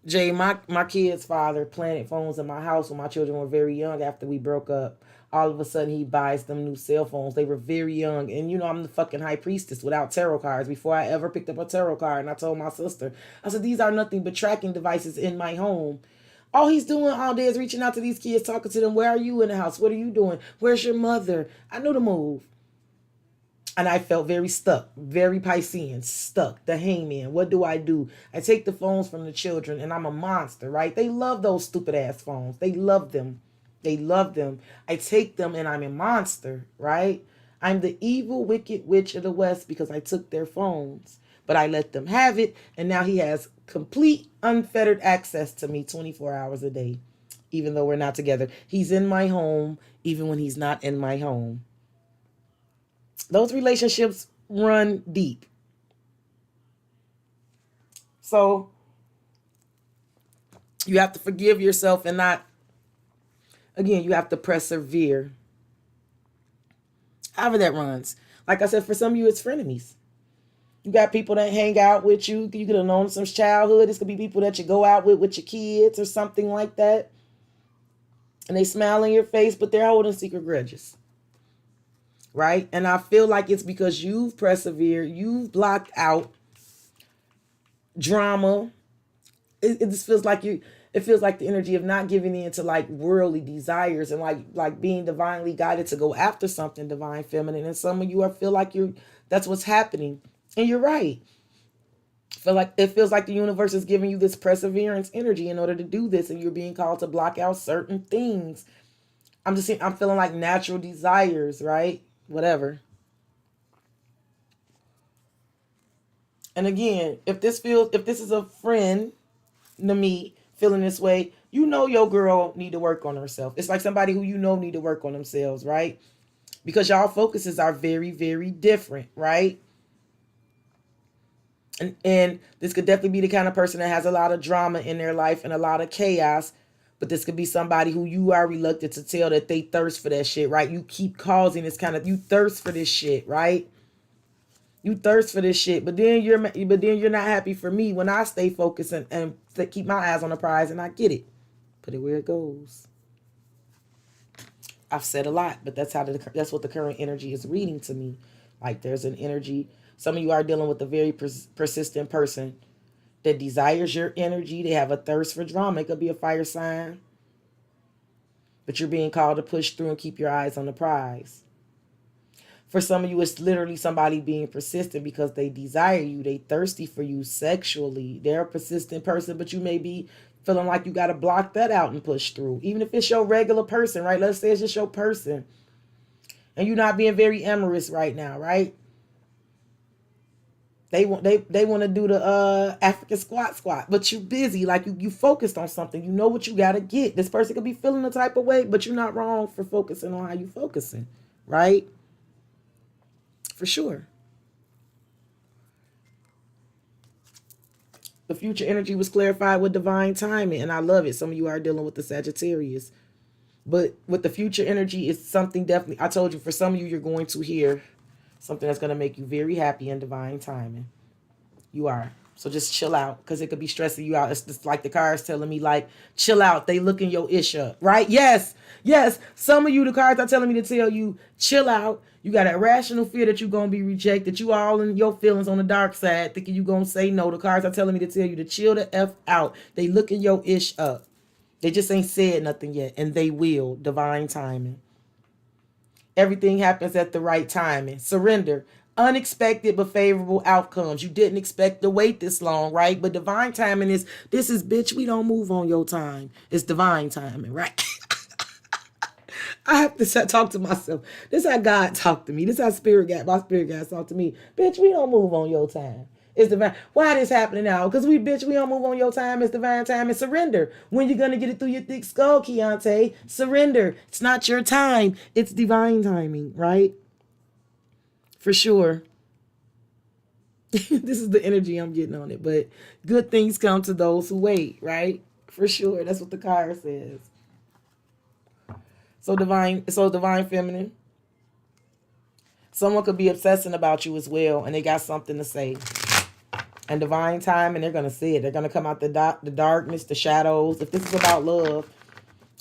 [SPEAKER 1] Jay, my kid's father planted phones in my house when my children were very young after we broke up. All of a sudden, he buys them new cell phones. They were very young. And, you know, I'm the fucking high priestess without tarot cards. Before I ever picked up a tarot card, and I told my sister, I said, these are nothing but tracking devices in my home. All he's doing all day is reaching out to these kids, talking to them. Where are you in the house? What are you doing? Where's your mother? I knew the move. And I felt very stuck, very Piscean, stuck, the hangman. What do? I take the phones from the children, and I'm a monster, right? They love those stupid ass phones. They love them. I take them, and I'm a monster, right? I'm the evil, wicked witch of the West because I took their phones. But I let them have it, and now he has complete, unfettered access to me 24 hours a day, even though we're not together. He's in my home, even when he's not in my home. Those relationships run deep. So you have to forgive yourself and not, again, you have to persevere. However that runs. Like I said, for some of you, it's frenemies. You got people that hang out with you. You could have known since childhood. This could be people that you go out with your kids or something like that. And they smile in your face, but they're holding secret grudges. Right? And I feel like it's because you've persevered, you've blocked out drama. It just feels like it feels like the energy of not giving in to like worldly desires and like being divinely guided to go after something divine feminine. And some of you feel like that's what's happening. And you're right. It feels like the universe is giving you this perseverance energy in order to do this, and you're being called to block out certain things. I'm feeling like natural desires, right? Whatever. And again, if this is a friend to me feeling this way, you know your girl need to work on herself. It's like somebody who you know need to work on themselves, right? Because y'all focuses are very, very different, right? And this could definitely be the kind of person that has a lot of drama in their life and a lot of chaos. But this could be somebody who you are reluctant to tell that they thirst for that shit, right? You keep causing this kind of, you thirst for this shit, right? You thirst for this shit, but then you're not happy for me when I stay focused and keep my eyes on the prize and I get it. Put it where it goes. I've said a lot, but that's what the current energy is reading to me. Like there's an energy. Some of you are dealing with a very persistent person that desires your energy. They have a thirst for drama. It could be a fire sign, but you're being called to push through and keep your eyes on the prize. For some of you, it's literally somebody being persistent because they desire you. They thirsty for you sexually. They're a persistent person, but you may be feeling like you got to block that out and push through. Even if it's your regular person, right? Let's say it's just your person. And you're not being very amorous right now, right? They want to do the African squat, but you busy, like you focused on something. You know what you got to get. This person could be feeling the type of way, but you're not wrong for focusing on how you focusing, right? For sure. The future energy was clarified with divine timing, and I love it. Some of you are dealing with the Sagittarius. But with the future energy, it's something definitely, I told you, for some of you, you're going to hear something that's going to make you very happy in divine timing. You are. So just chill out, because it could be stressing you out. It's just like the cards telling me, like, chill out. They looking your ish up, right? Yes. Some of you, the cards are telling me to tell you, chill out. You got an irrational fear that you're going to be rejected. You all in your feelings on the dark side, thinking you're going to say no. The cards are telling me to tell you to chill the F out. They looking your ish up. They just ain't said nothing yet, and they will. Divine timing. Everything happens at the right timing. Surrender. Unexpected but favorable outcomes. You didn't expect to wait this long, right? But divine timing is, this is, bitch, we don't move on your time. It's divine timing, right? I have to talk to myself. This is how God talked to me. This is how my spirit guys talk to me. Bitch, we don't move on your time. It's divine. Why this happening now? Because we don't move on your time. It's divine time. And surrender. When you're going to get it through your thick skull, Keontae, surrender. It's not your time. It's divine timing, right? For sure. This is the energy I'm getting on it. But good things come to those who wait, right? For sure. That's what the card says. So divine feminine. Someone could be obsessing about you as well, and they got something to say. And divine time, and they're going to say it. They're going to come out the darkness, the shadows. If this is about love,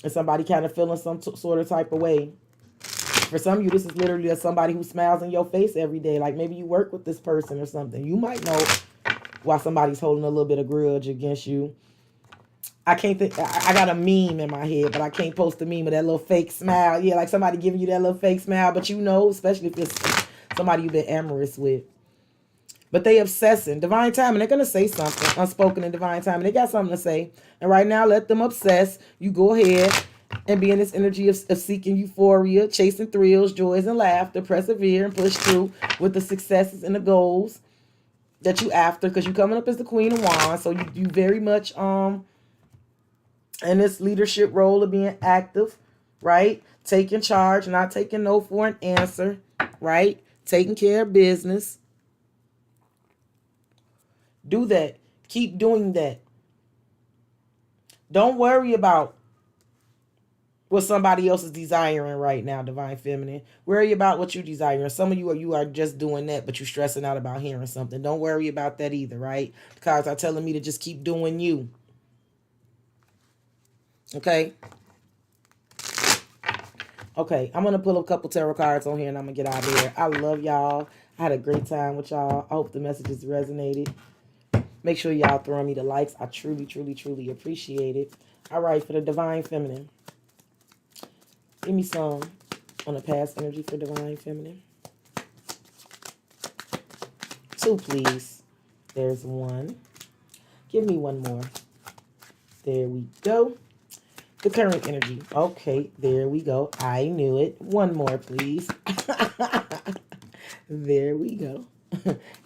[SPEAKER 1] and somebody kind of feeling some sort of type of way. For some of you, this is literally somebody who smiles in your face every day. Like maybe you work with this person or something. You might know why somebody's holding a little bit of grudge against you. I can't think. I got a meme in my head, but I can't post a meme with that little fake smile. Yeah, like somebody giving you that little fake smile, but you know, especially if it's somebody you've been amorous with. But they obsessing. Divine timing, they're going to say something. Unspoken in divine timing. They got something to say. And right now, let them obsess. You go ahead and be in this energy of seeking euphoria, chasing thrills, joys, and laughter. Persevere and push through with the successes and the goals that you after. Because you're coming up as the Queen of Wands. So you very much in this leadership role of being active, right? Taking charge, not taking no for an answer, right? Taking care of business. Do that. Keep doing that. Don't worry about what somebody else is desiring right now, divine feminine. Worry about what you desire. Some of you are just doing that, but you're stressing out about hearing something. Don't worry about that either, right? The cards are telling me to just keep doing you. Okay? Okay, I'm going to pull a couple tarot cards on here and I'm going to get out of here. I love y'all. I had a great time with y'all. I hope the messages resonated. Make sure y'all throw me the likes. I truly, truly, truly appreciate it. All right, for the divine feminine. Give me some on the past energy for divine feminine. 2, please. There's 1. Give me 1 more. There we go. The current energy. Okay, there we go. I knew it. 1 more, please. There we go.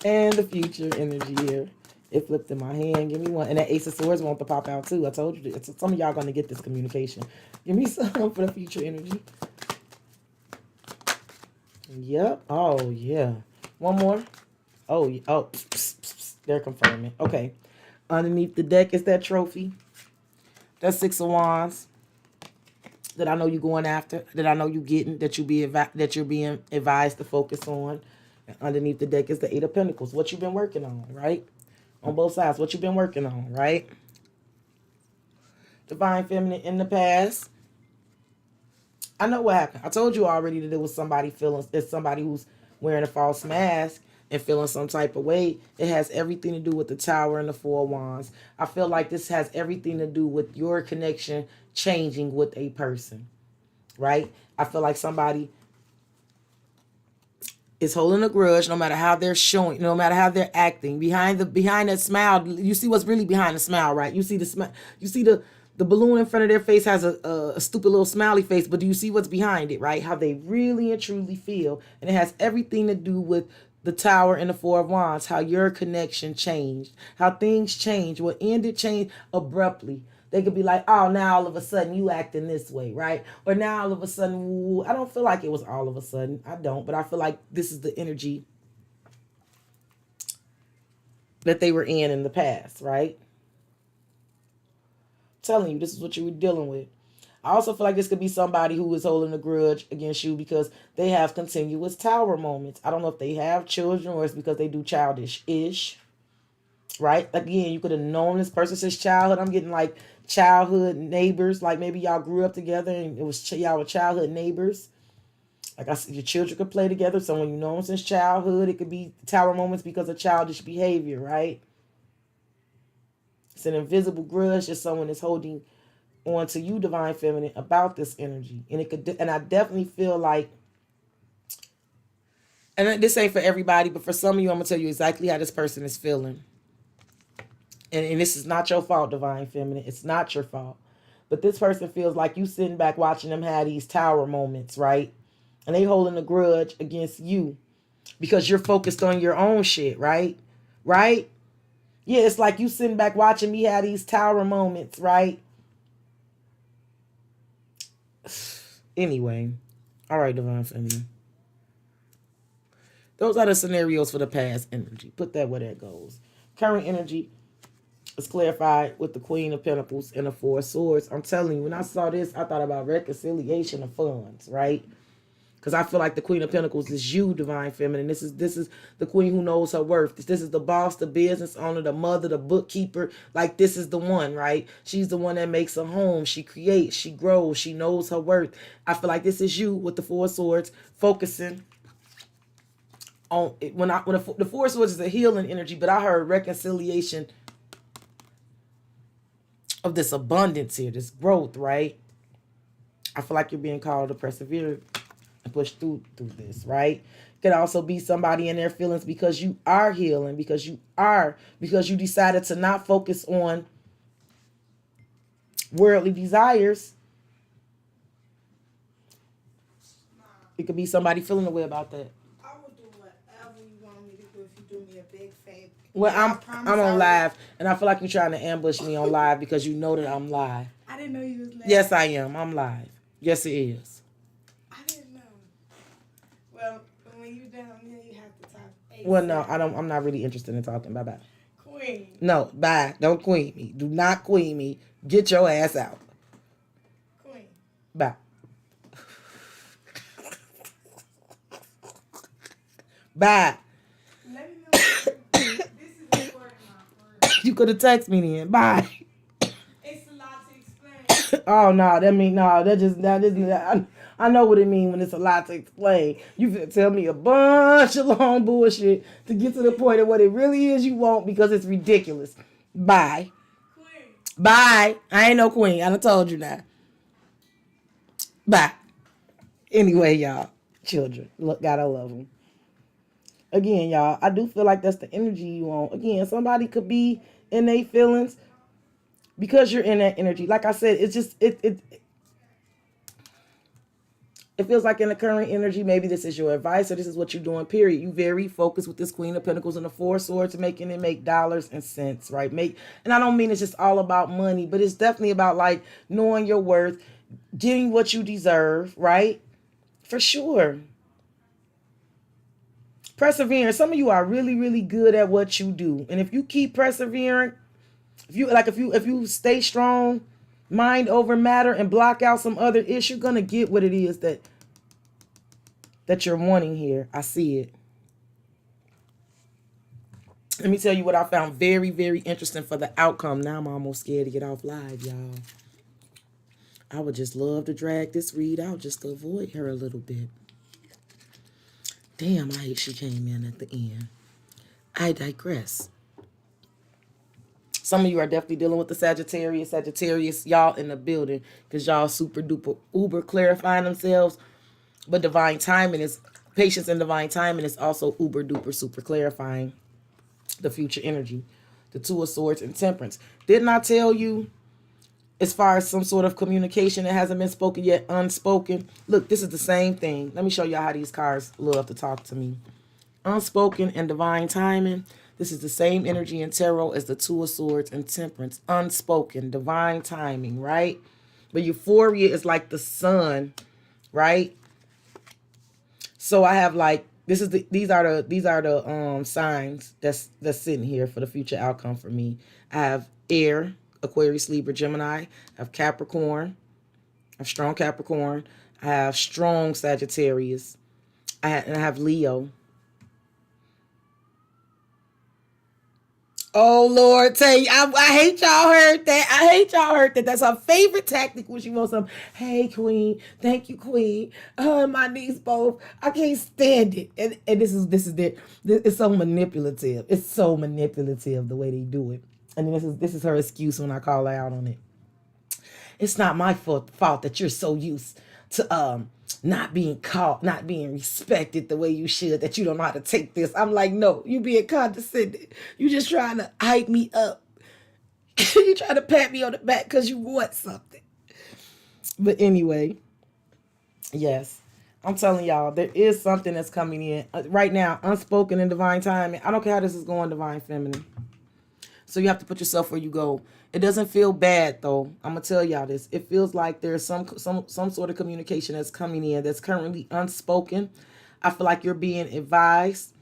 [SPEAKER 1] And the future energy here. It flipped in my hand. Give me 1. And that Ace of Swords want to pop out too. I told you. Some of y'all going to get this communication. Give me some for the future energy. Yep. Oh, yeah. 1 more. Oh, yeah. Oh, they're confirming. Okay. Underneath the deck is that trophy. That's 6 of Wands. That I know you're going after. That I know you're getting. That you're being advised to focus on. And underneath the deck is the Eight of Pentacles. What you've been working on, right? On both sides, what you've been working on, right? Divine Feminine, in the past, I know what happened. I told you already that it was somebody feeling, it's somebody who's wearing a false mask and feeling some type of way. It has everything to do with the Tower and the Four of Wands. I feel like this has everything to do with your connection changing with a person, right? I feel like somebody is holding a grudge, no matter how they're showing, no matter how they're acting. Behind that smile, you see what's really behind the smile, right? You see the smile, you see the balloon in front of their face has a stupid little smiley face, but do you see what's behind it, right? How they really and truly feel. And it has everything to do with the Tower and the Four of Wands, how your connection changed, how things change. What ended changed abruptly. They could be like, oh, now all of a sudden you acting this way, right? Or now all of a sudden, ooh, I don't feel like it was all of a sudden. I don't, but I feel like this is the energy that they were in the past, right? Telling you, this is what you were dealing with. I also feel like this could be somebody who is holding a grudge against you because they have continuous Tower moments. I don't know if they have children or it's because they do childish-ish, right? Again, you could have known this person since childhood. I'm getting like childhood neighbors, like maybe y'all grew up together and it was y'all were childhood neighbors. Like I said, your children could play together. Someone you know since childhood. It could be Tower moments because of childish behavior, right? It's an invisible grudge that someone is holding on to you, Divine Feminine, about this energy. And it could, and I definitely feel like, and this ain't for everybody, but for some of you, I'm gonna tell you exactly how this person is feeling. And this is not your fault, Divine Feminine. It's not your fault. But this person feels like you sitting back watching them have these Tower moments, right? And they holding a grudge against you because you're focused on your own shit, right? Right? Yeah, it's like you sitting back watching me have these Tower moments, right? Anyway. All right, Divine Feminine. Those are the scenarios for the past energy. Put that where that goes. Current energy is clarified with the Queen of Pentacles and the Four of Swords. I'm telling you, when I saw this, I thought about reconciliation of funds, right? Because I feel like the Queen of Pentacles is you, Divine Feminine. This is the queen who knows her worth. This is the boss, the business owner, the mother, the bookkeeper. Like, this is the one, right? She's the one that makes a home. She creates. She grows. She knows her worth. I feel like this is you with the Four of Swords, focusing on it. The Four of Swords is a healing energy, but I heard reconciliation of this abundance here, this growth, right? I feel like you're being called to persevere and push through this, right? Could also be somebody in their feelings because you are healing, because you decided to not focus on worldly desires. It could be somebody feeling the way about that.
[SPEAKER 2] I will do whatever you want me to do if you do me a big favor.
[SPEAKER 1] Well, I'm on live, and I feel like you're trying to ambush me on live because you know that I'm live.
[SPEAKER 2] I didn't know you was live.
[SPEAKER 1] Yes, I am. I'm live. Yes, it is.
[SPEAKER 2] I didn't know. Well, when you down here, you have to talk.
[SPEAKER 1] Well, no, I don't. I'm not really interested in talking. Bye bye.
[SPEAKER 2] Queen.
[SPEAKER 1] No, bye. Don't queen me. Do not queen me. Get your ass out.
[SPEAKER 2] Queen.
[SPEAKER 1] Bye. Bye.
[SPEAKER 2] Let me know. This is recording my word.
[SPEAKER 1] You could have texted me then. Bye.
[SPEAKER 2] It's a lot to explain.
[SPEAKER 1] Oh no, I know what it means when it's a lot to explain. You finna tell me a bunch of long bullshit to get to the point of what it really is you want because it's ridiculous. Bye.
[SPEAKER 2] Queen.
[SPEAKER 1] Bye. I ain't no queen. I done told you that. Bye. Anyway, y'all, children, look, gotta love them. Again, y'all, I do feel like that's the energy you want. Again, somebody could be in their feelings because you're in that energy. Like I said, it's just it feels like in the current energy, maybe this is your advice or this is what you're doing, period. You very focused with this Queen of Pentacles and the Four of Swords, making it make dollars and cents, right? And I don't mean it's just all about money, but it's definitely about like knowing your worth, getting what you deserve, right? For sure. Persevering. Some of you are really, really good at what you do. And if you keep persevering, if you stay strong, mind over matter, and block out some other issue, you're gonna get what it is that you're wanting here. I see it. Let me tell you what I found very, very interesting for the outcome. Now I'm almost scared to get off live, y'all. I would just love to drag this read out just to avoid her a little bit. Damn, I hate she came in at the end. I digress. Some of you are definitely dealing with the Sagittarius. Sagittarius, y'all in the building because y'all super duper uber clarifying themselves. But divine timing is, patience and divine timing is also uber duper super clarifying the future energy. The Two of Swords and Temperance. Didn't I tell you as far as some sort of communication that hasn't been spoken yet, unspoken? Look, this is the same thing. Let me show y'all how these cards love to talk to me. Unspoken and divine timing. This is the same energy in tarot as the Two of Swords and Temperance. Unspoken, divine timing, right? But euphoria is like the sun, right? So I have like, these are the signs that's sitting here for the future outcome for me. I have air, Aquarius, Libra, Gemini. I have Capricorn. I have strong Capricorn. I have strong Sagittarius. And I have Leo. Oh Lord, tell you, I hate y'all heard that. I hate y'all heard that. That's her favorite tactic when she wants some. Hey Queen, thank you Queen. My niece both. I can't stand it. And this is it. It's so manipulative. It's so manipulative the way they do it. And this is her excuse when I call her out on it. It's not my fault that you're so used to not being caught, not being respected the way you should, that you don't know how to take this. I'm like, no, you being condescending. You just trying to hype me up. You trying to pat me on the back because you want something. But anyway, yes, I'm telling y'all, there is something that's coming in right now, unspoken in divine timing. I don't care how this is going, divine feminine. So you have to put yourself where you go. It doesn't feel bad though. I'm gonna tell y'all this. It feels like there's some sort of communication that's coming in that's currently unspoken. I feel like you're being advised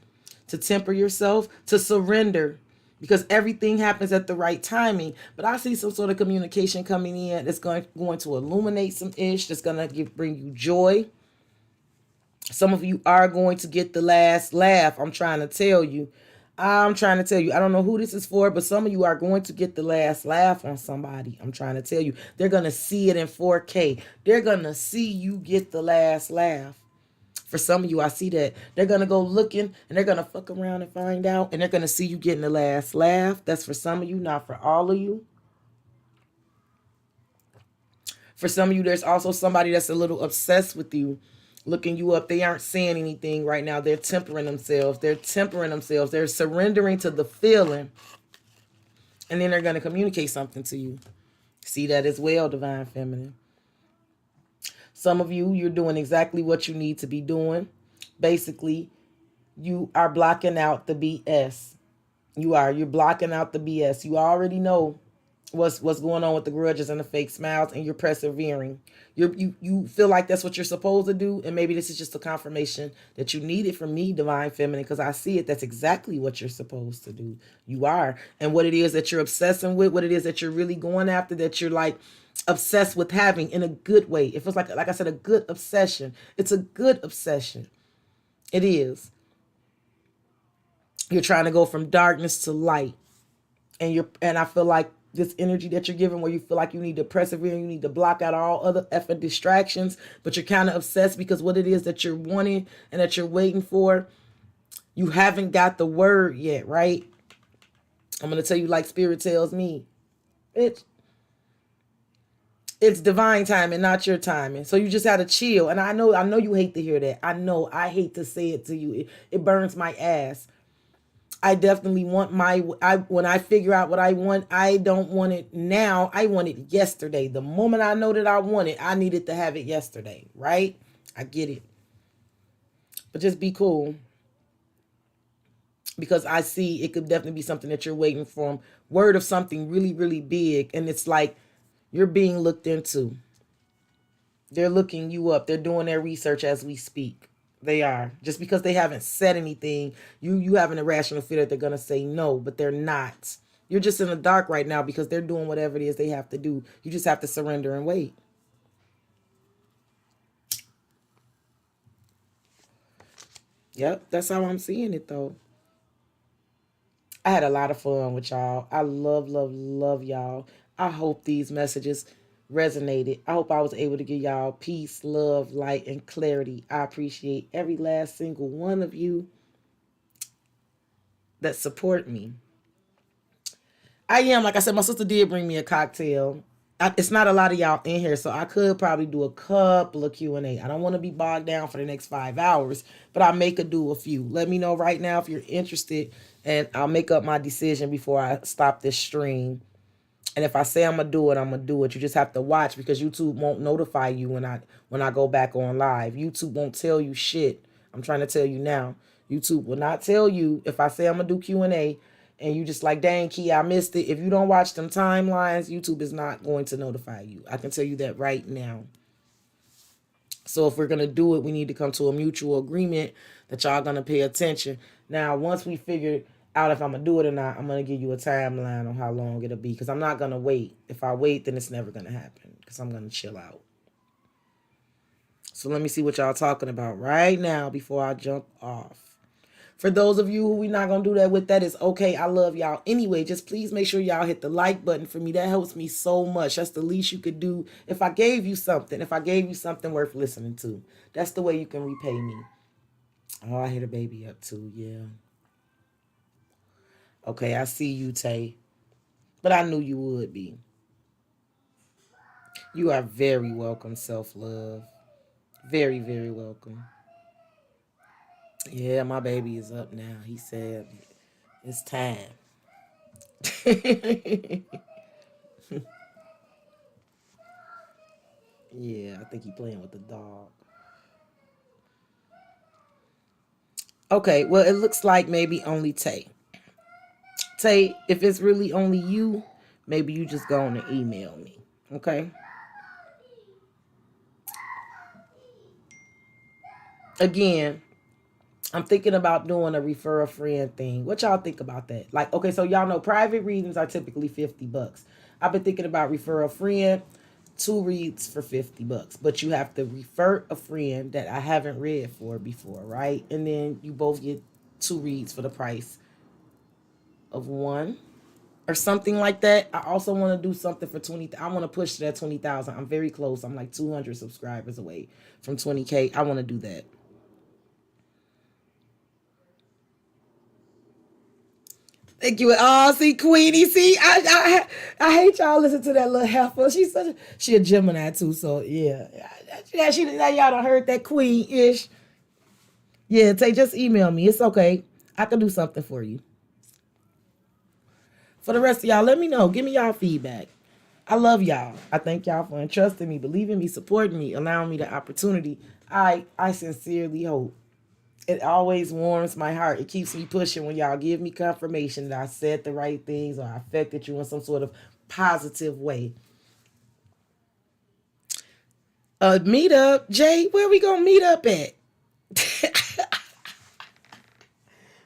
[SPEAKER 1] to temper yourself, to surrender, because everything happens at the right timing. But I see some sort of communication coming in that's going to illuminate some ish. That's gonna bring you joy. Some of you are going to get the last laugh. I'm trying to tell you. I don't know who this is for, but some of you are going to get the last laugh on somebody. I'm trying to tell you. They're going to see it in 4K. They're going to see you get the last laugh. For some of you, I see that. They're going to go looking and they're going to fuck around and find out. And they're going to see you getting the last laugh. That's for some of you, not for all of you. For some of you, there's also somebody that's a little obsessed with you, looking you up. They aren't saying anything right now. They're tempering themselves. They're surrendering to the feeling. And then they're going to communicate something to you. See that as well, divine feminine. Some of you, you're doing exactly what you need to be doing. Basically, you are blocking out the BS. You're blocking out the BS. You already know what's going on with the grudges and the fake smiles, and you're persevering. You feel like that's what you're supposed to do, and maybe this is just a confirmation that you need it from me, divine feminine, because I see it. That's exactly what you're supposed to do. You are. And what it is that you're obsessing with, what it is that you're really going after, that you're like obsessed with having in a good way. It feels like I said, a good obsession. It's a good obsession. It is. You're trying to go from darkness to light. And I feel like this energy that you're giving, where you feel like you need to persevere, you need to block out all other effing distractions, but you're kind of obsessed because what it is that you're wanting and that you're waiting for, you haven't got the word yet, right? I'm going to tell you like Spirit tells me. It's divine timing, not your timing. So you just have to chill. And I know you hate to hear that. I hate to say it to you. It burns my ass. I definitely want when I figure out what I want, I don't want it now. I want it yesterday. The moment I know that I want it, I needed to have it yesterday, right? I get it. But just be cool. Because I see it could definitely be something that you're waiting for. Word of something really, really big. And it's like you're being looked into. They're looking you up. They're doing their research as we speak. They are. Just because they haven't said anything, you have an irrational fear that they're going to say no, but they're not. You're just in the dark right now because they're doing whatever it is they have to do. You just have to surrender and wait. Yep, that's how I'm seeing it though. I had a lot of fun with y'all. I love, love, love y'all. I hope these messages resonated. I hope I was able to give y'all peace, love, light, and clarity. I appreciate every last single one of you that support me. I am, like I said, my sister did bring me a cocktail. It's not a lot of y'all in here, so I could probably do a couple of Q&A. I don't want to be bogged down for the next 5 hours, but I may could do a few. Let me know right now if you're interested, and I'll make up my decision before I stop this stream. And if I say I'm gonna do it, I'm gonna do it. You just have to watch because YouTube won't notify you when I go back on live. YouTube won't tell you shit. I'm trying to tell you now. YouTube will not tell you if I say I'm gonna do Q&A and you just like, dang, Key, I missed it. If you don't watch them timelines, YouTube is not going to notify you. I can tell you that right now. So if we're gonna do it, we need to come to a mutual agreement that y'all gonna pay attention. Now, once we figure out if I'm gonna do it or not, I'm gonna give you a timeline on how long it'll be. Because I'm not gonna wait. If I wait, then it's never gonna happen. Because I'm gonna chill out. So let me see what y'all talking about right now before I jump off. For those of you who we not gonna do that with, that is okay. I love y'all anyway. Just please make sure y'all hit the like button for me. That helps me so much. That's the least you could do. If I gave you something worth listening to, that's the way you can repay me. Oh, I hear the baby up too. Yeah. Okay, I see you, Tay. But I knew you would be. You are very welcome, self-love. Very, very welcome. Yeah, my baby is up now. He said it's time. Yeah, I think he playing with the dog. Okay, well, it looks like maybe only Tay. Tay, if it's really only you, maybe you just go on and email me. Okay? Again, I'm thinking about doing a refer a friend thing. What y'all think about that? Like, okay, so y'all know private readings are typically $50. I've been thinking about refer a friend, 2 reads for $50. But you have to refer a friend that I haven't read for before, right? And then you both get 2 reads for the price of one. Or something like that. I also want to do something for 20. I want to push that 20,000. I'm very close. I'm like 200 subscribers away from 20K. I want to do that. Thank you. Oh, see, Queenie. See, I hate y'all listen to that little heifer. She a Gemini too. So yeah, now y'all done heard that queen ish. Yeah, just email me. It's okay. I can do something for you. For the rest of y'all, let me know. Give me y'all feedback. I love y'all. I thank y'all for entrusting me, believing me, supporting me, allowing me the opportunity. I sincerely hope. It always warms my heart. It keeps me pushing when y'all give me confirmation that I said the right things or I affected you in some sort of positive way. Meet up. Jay, where we gonna meet up at?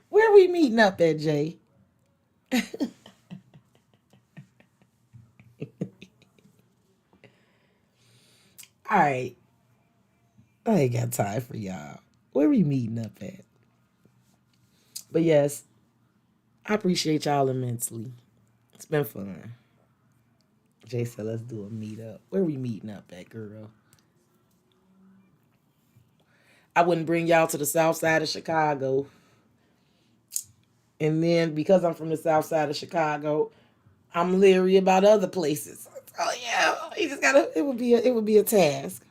[SPEAKER 1] Where we meeting up at, Jay? All right. I ain't got time for y'all. Where we meeting up at? But yes, I appreciate y'all immensely. It's been fun. Jay said, let's do a meetup. Where we meeting up at, girl? I wouldn't bring y'all to the south side of Chicago. And then because I'm from the south side of Chicago, I'm leery about other places. Oh yeah, you just gotta. It would be a task.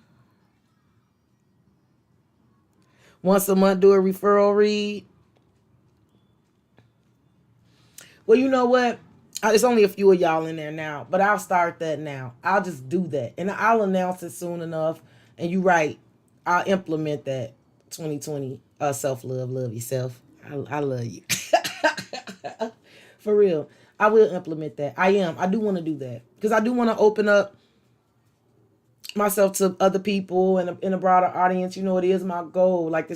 [SPEAKER 1] Once a month, do a referral read. Well, you know what? It's only a few of y'all in there now, but I'll start that now. I'll just do that, and I'll announce it soon enough. And you're right, I'll implement that. 2020, self love, love yourself. I love you. For real, I will implement that. I do want to do that because I do want to open up myself to other people and in a broader audience. You know, it is my goal. Like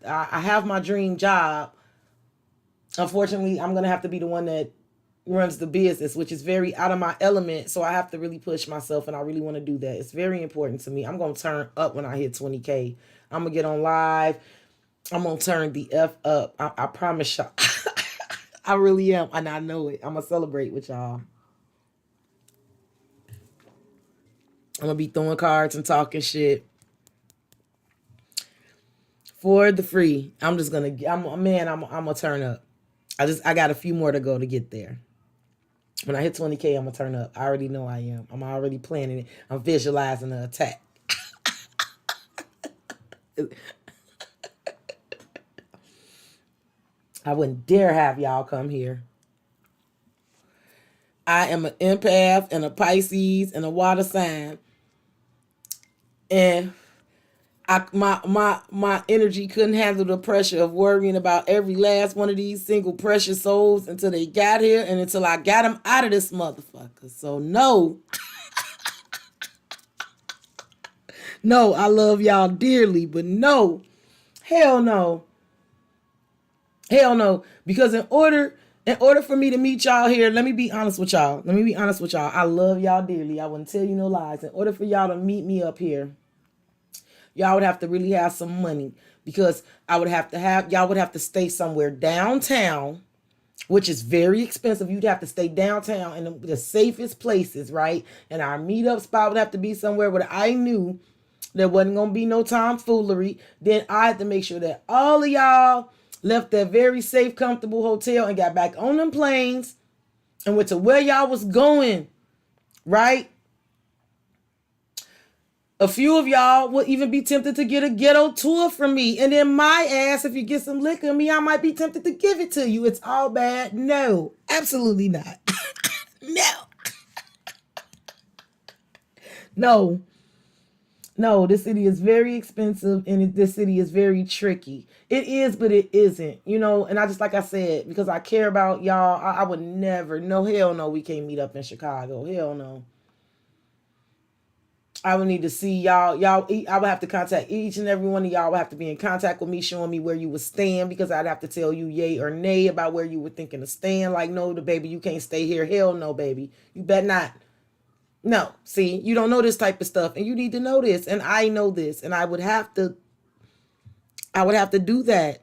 [SPEAKER 1] I have my dream job. Unfortunately, I'm gonna have to be the one that runs the business, which is very out of my element. So I have to really push myself, and I really want to do that. It's very important to me. I'm gonna turn up when I hit 20K. I'm gonna get on live. I'm gonna turn the F up. I promise y'all. I really am. And I know it. I'm going to celebrate with y'all. I'm going to be throwing cards and talking shit for the free. I'm just going to, I'm going to turn up. I got a few more to go to get there. When I hit 20K, I'm going to turn up. I already know I am. I'm already planning it. I'm visualizing the attack. I wouldn't dare have y'all come here. I am an empath and a Pisces and a water sign. And my energy couldn't handle the pressure of worrying about every last one of these single precious souls until they got here and until I got them out of this motherfucker. So no. No, I love y'all dearly, but no. Hell no. Hell no. Because in order for me to meet y'all here, let me be honest with y'all. I love y'all dearly. I wouldn't tell you no lies. In order for y'all to meet me up here, y'all would have to really have some money, because y'all would have to stay somewhere downtown, which is very expensive. You'd have to stay downtown in the safest places, right? And our meetup spot would have to be somewhere where I knew there wasn't going to be no tomfoolery. Then I had to make sure that all of y'all left that very safe, comfortable hotel and got back on them planes and went to where y'all was going, right? A few of y'all will even be tempted to get a ghetto tour from me. And then my ass, if you get some liquor in me, I might be tempted to give it to you. It's all bad. No, absolutely not. No. No, this city is very expensive and this city is very tricky. It is, but it isn't, and I just, like I said, because I care about y'all, I would never, no, hell no, we can't meet up in Chicago. Hell no. I would need to see y'all. I would have to contact each and every one of y'all. Would have to be in contact with me, showing me where you would stand, because I'd have to tell you yay or nay about where you were thinking to stand. Like, no, the baby, you can't stay here. Hell no, baby. You bet not. No, see, you don't know this type of stuff, and you need to know this, and I know this, and I would have to do that.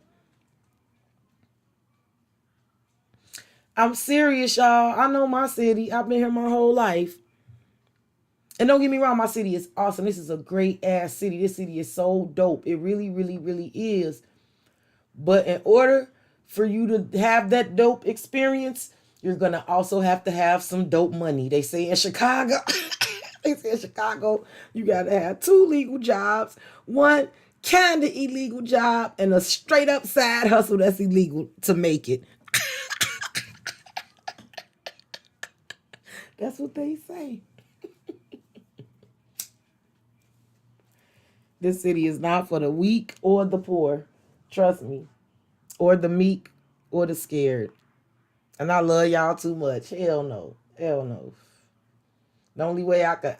[SPEAKER 1] I'm serious, y'all. I know my city. I've been here my whole life. And don't get me wrong, my city is awesome. This is a great ass city. This city is so dope. It really, really, really is. But in order for you to have that dope experience, you're going to also have to have some dope money. They say in Chicago, you got to have 2 legal jobs, 1 kind of illegal job, and a straight up side hustle that's illegal to make it. That's what they say. This city is not for the weak or the poor. Trust me. Or the meek or the scared. And I love y'all too much. Hell no. Hell no. The only way I could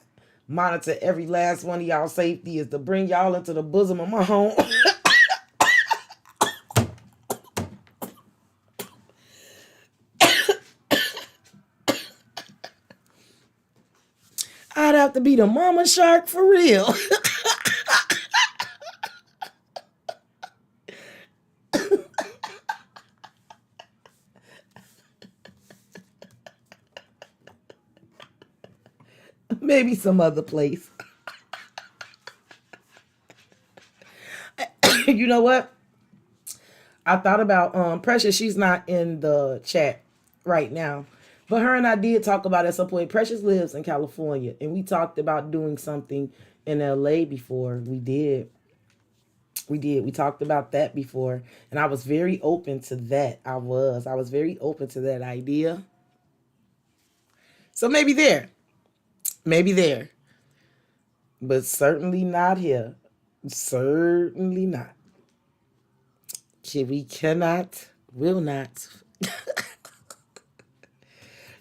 [SPEAKER 1] monitor every last one of y'all safety is to bring y'all into the bosom of my home. I'd have to be the mama shark for real. Maybe some other place. You know what? I thought about Precious. She's not in the chat right now, but her and I did talk about at some point. Precious lives in California, and we talked about doing something in LA before. We did. We talked about that before, and I was very open to that. I was very open to that idea. So maybe there. But certainly not here. Certainly not. We cannot, will not.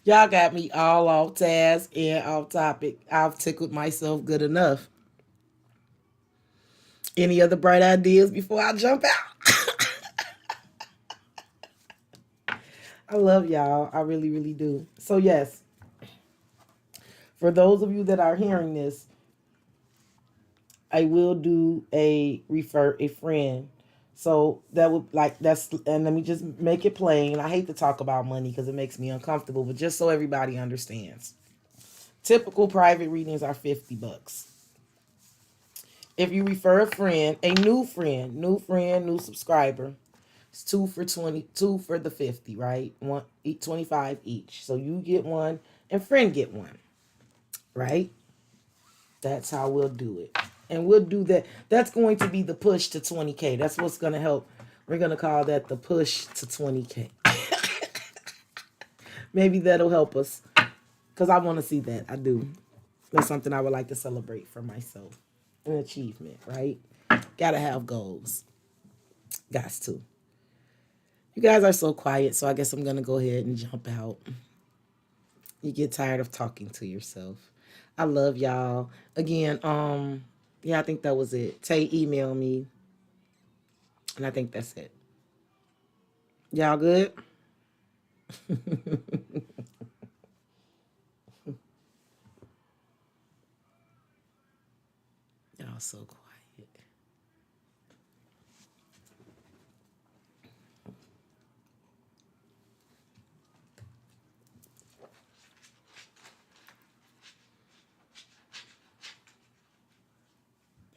[SPEAKER 1] Y'all got me all off task and off topic. I've tickled myself good enough. Any other bright ideas before I jump out? I love y'all. I really, really do. So yes, for those of you that are hearing this, I will do a refer a friend So that would like that's and let me just make it plain. I hate to talk about money because it makes me uncomfortable, but just so everybody understands. Typical private readings are $50. If you refer a friend, a new friend, new subscriber, it's two for 20, two for the 50, right? One 25 each. So you get one and friend get one, right? That's how we'll do it. And we'll do that. That's going to be the push to 20K. That's what's going to help. We're going to call that the push to 20K. Maybe that'll help us because I want to see that. I do. That's something I would like to celebrate for myself. An achievement, right? Gotta have goals. Gots to. You guys are so quiet, so I guess I'm going to go ahead and jump out. You get tired of talking to yourself. I love y'all. Again, yeah, I think that was it. Tay email me. And I think that's it. Y'all good? Y'all so quiet.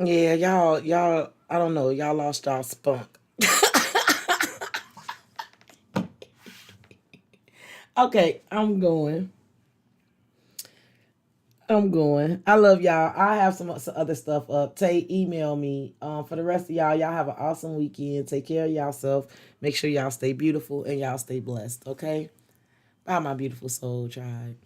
[SPEAKER 1] Yeah, y'all, I don't know. Y'all lost y'all spunk. Okay, I'm going. I'm going. I love y'all. I have some other stuff up. Tay, email me. For the rest of y'all have an awesome weekend. Take care of yourself. Make sure y'all stay beautiful and y'all stay blessed. Okay. Bye, my beautiful soul tribe.